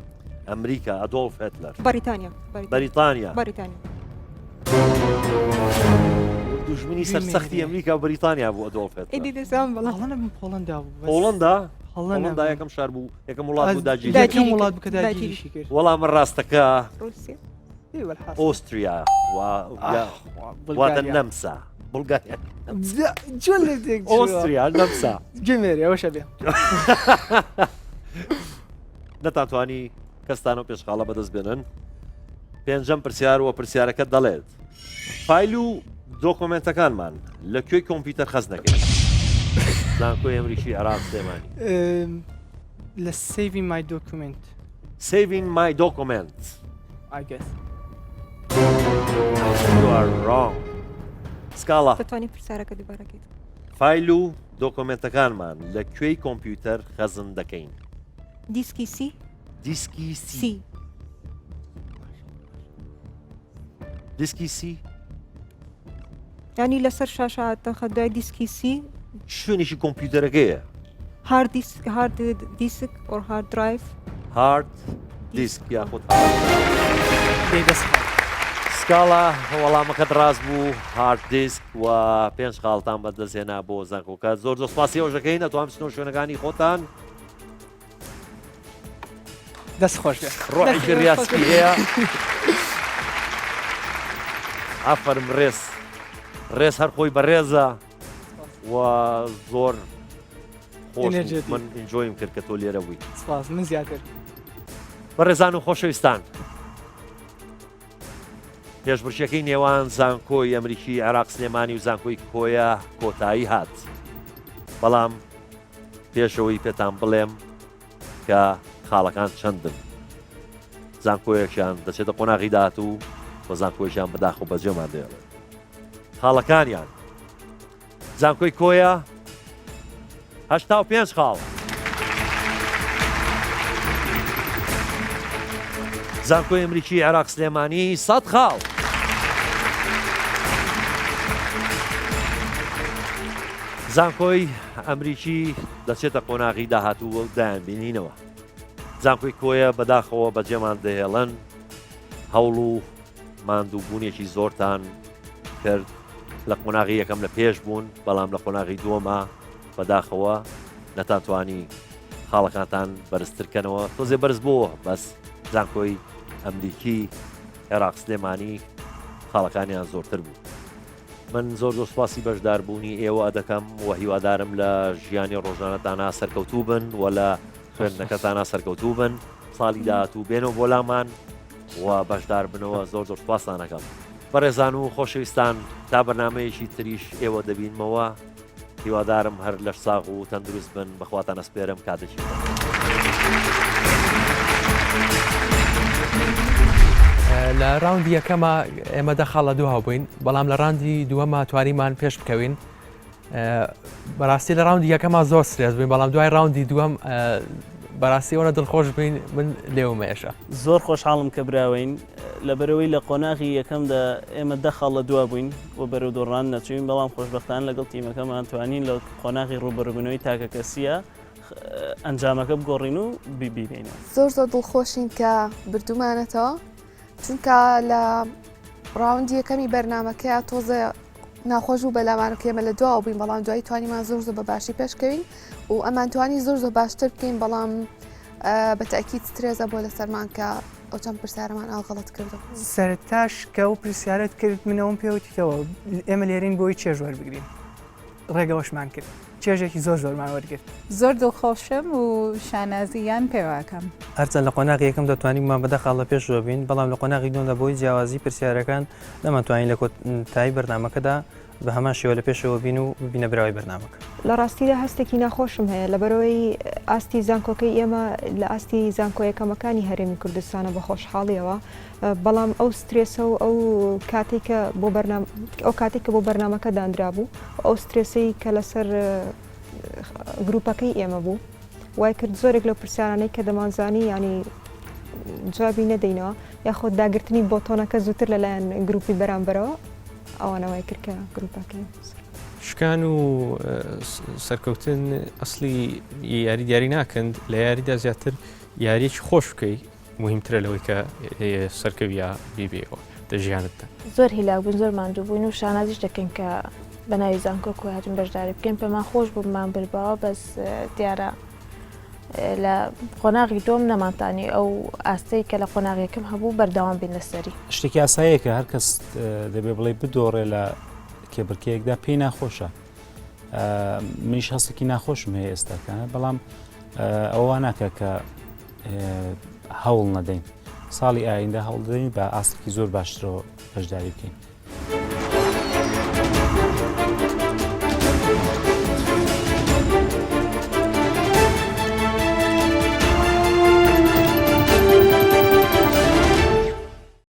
B: ئەمریکا ئەدۆڵف هێتلەر
F: بەریتانیا
B: بەریتانیا
F: بەریتانیا
B: دوژمنی سەرسەختی ئەمریکا و بەریتانیا بوو ئەدۆڵف هێتلەر
F: ئیدی دەسام بەڵام
L: هەڵەنە بم پۆڵەندا بوو
B: پۆڵەندا
L: هەڵەنە
B: پۆڵەندا یەکەم شار بوو یەکەم وڵات بوو
L: داگیری
B: داگیری
L: یەکەم وڵات بکە داگیریشی کرد
B: وەڵامە ڕاستەکە
F: رووسیا
B: ئۆستریا واتە نەمسا بولگاریا
L: جۆل لێ دێک
B: ئۆستریا نەمسا
L: گمێری ئەوەشە بێ
B: نەتانتوانی کەستان و پێشخاڵە بەدەست بێنن پێنجەم پرسیار وە پرسیارەکە دەڵێت فایل و دۆکۆمنتەکانمان لەکوێی کۆمپیوتەر خەز نەکەین زانکۆی ئەمریکی عێراق سلێمانی
L: لە سیڤی مای دۆکومنت
B: saving my document
L: I guess
B: you are wrong سکاڵا
F: دەتوانانی پرسیارەکە دووبارەکەیت
B: فایل و دۆکۆمنتەکانمان لەکوێی کۆمپیوتەر خەزم دەکەین
F: دیسکی سی
B: دیسکی سی
F: سی
B: دیسکی سی
F: ینی لەسەر شاشە خەدای دیسکی سی
B: شوێنێکی کۆمپیوتەرەکەیە
F: هارد دیسک ئۆر هارد درایڤ
B: هارد دیسک یاخود
L: دەست
B: سکاڵا وەڵامەکەت ڕاست بوو هارد دیسک و پێنج خاڵتان بەدەستێنا بۆ زانکۆکە زۆر دۆسپاسی ئەوژەکەین ئەتوان بچنەوە شوێنەکانی خۆتان
L: دەست خۆش بێ
B: ڕۆحێکی ڕاستکی هەیە ئافەرم ڕێز هەر خۆی بەڕێزە و زۆر خۆش من ئینجۆیم کرد کە تۆ لێرە بووی
L: سپاس من زیاتر
B: بەڕێزان و خۆشەویستان پێشبڕکێکەی نێوان زانکۆی ئەمریکی عێراق سلێمانی و زانکۆی کۆیە کۆتایی هات بەڵام پێشەوەی پێتان بڵێم کە خاڵەکان چەندن زانکۆیەکیان دەچێتە قۆناغی داهات و بە زانکۆیشیان بەداخ و بەجێمان دێڵێت خاڵەکانیان زانکۆی کۆیە 85 خاڵ زانکۆی ئەمریکی عێراق سلێمانی 100 خاڵ زانکۆی ئەمریکی دەچێتە قۆناغی داهاتوو و دایان بینینەوە زانکۆی کۆیە بەداخەوە بەجێمان دەهێڵن هەوڵ و ماندووبوونێکی زۆرتان کرد لە قۆناغی یەکەم لە پێش بوون بەڵام لە قۆناغی دووەمە بەداخەوە نەتانتوانی خاڵەکانتان بەرزترکەنەوە تۆزێ بەرز بووە بەس زانکۆی ئەمریکی عێراق سلێمانی خاڵەکانیان زۆرتر بوو من زۆر دۆسپاسی بەشداربوونی ئێوە دەکەم و هیوادارم لە ژیانی ڕۆژانەتانە سەرکەوتوو بن و لە خوێندنەکەتانە سەرکەوتوو بن ساڵی داهاتوو بێنەوە بۆ لامان و بەشدار بنەوە زۆر سوپاسانەکەم بەڕێزان و خۆشەویستان تا بەرنامەیەکی تریش ئێوە دەبینمەوە هیوادارم هەر لەش ساغ و تەندروست بن بەخواتان ئەسپێرم کاتێکی
J: لە ڕاوندی یەکەمە ئێمە دەخاڵ لە دووها بووین بەڵام لە ڕاندی دووەمە توانیمان پێش بکەوین بەڕاستی لە ڕاوندی یەکەمە زۆر سرێز بووین بەڵام دوای ڕاوندی دووەم بەڕاستیەوە دڵخۆش بووین من لێومێشە
K: زۆر خۆشحاڵم کە براوین لەبەرەوەی لە قۆناغی یەکەمدا ئێمە دەخاڵ لە دوا بووین و بەرەو دۆڕان نەچوین بەڵام خۆشبەختان لەگەڵ تیمەکەمان توانین لە قۆناغی ڕوبەربوونەوەی تاکە کەسیە ئەنجامەکە بگۆڕین و بیبینەوە
M: زۆر دڵخۆشین کە بردومانەتەوە چونکە لە ڕاوندی یەکەمی بەرنمەکەی تۆزە ناخۆش و بەلامانکە ئێمە لە دوا بووین بەڵام دوای توانیمان زۆر بە باشی پێشکەوین و ئەمان توانی زۆر باشتر بکەین بەڵام بە تاکید سترێزە بۆ لە سەرمان کە ئەو چەند پرسیارەمان ئاغەڵەت کردو
L: سەرتاش کە ئەو پرسیارەت کرد منەوەم پێوتیتەوە ئێمە لێرین بۆی چێژ وەربگرین ڕێگەوەشمان کرد چێژێکی زۆرمان وەرگرت
N: زۆر دڵخۆشم و شانازیان پێواکەم
D: هەرچەند لە قۆناغی یەکەم دەتوانینمان بەدەخاڵ لە پێشەوە بین بەڵام لە قۆناغی دووەمدا بۆی جیاوازی پرسیارەکان نەمانتوانین لە کۆتایی بەرنمەکەدا بە هەمان شێوە لە پێشەوە بین و ببینە براوی بەرنمەکە
F: لە ڕاستیدا هەستێکی ناخۆشم هەیە لەبەرەوەی ئاستی زانکۆکەی ئێمە لە ئاستی زانکۆیەکەمەکانی هەرێمی کوردستانە بە خۆشحاڵیەوە بەڵام ئەو سترێسە و ئەو کاتێکە بۆ ئەو کاتێککە بۆ بەرنمەکە دانرا بوو ئەو سترێسەی کە لەسەر گروپەکەی ئێمە بوو وای کرد زۆرێک لەو پرسیارانەی کە دەمانزانی ینی جوابی نەدەینەوە یاخۆ داگررتنی بۆتۆنەکە زووتر لەلایەن گروپی بەرامبەرەوە ئەوانەوەی کرد کە گروپەکەی
G: شکان و سەرکەوتن ئەسلی یاری دیاری ناکەند لە یاریدا زیاتر یاریێکی خۆش بکەی مهمترە لەوەی کە سەرکەویە بیبێەوە دەژیانتدا
H: زۆر هیلاک بوون زۆر ماندوو بووین و شانازیش دەکەن کە بە ناوی زانکۆ کوهاتون بەشداری بکەین پێمان خۆش بوومان بربەوە بەس دیارە لە قۆناغی دۆم نەمانتانی ئەو ئاستەی کە لە قۆناغیەکەم هەبوو بەرداوام بین لەسەری
I: شتێکی ئاساییەکە هەر کەس دەبێ بڵێ بدۆڕێ لە کێبرکەیەکدا پێی ناخۆشە منیش هەستێکی ناخۆشم هەیە ئێستاکانە بەڵام ئەوە ناکە کە هەوڵ نەدەین ساڵی ئایندە هەوڵ دەدەین بە ئاستێکی زۆر باشترەوە بەشداری بکەین.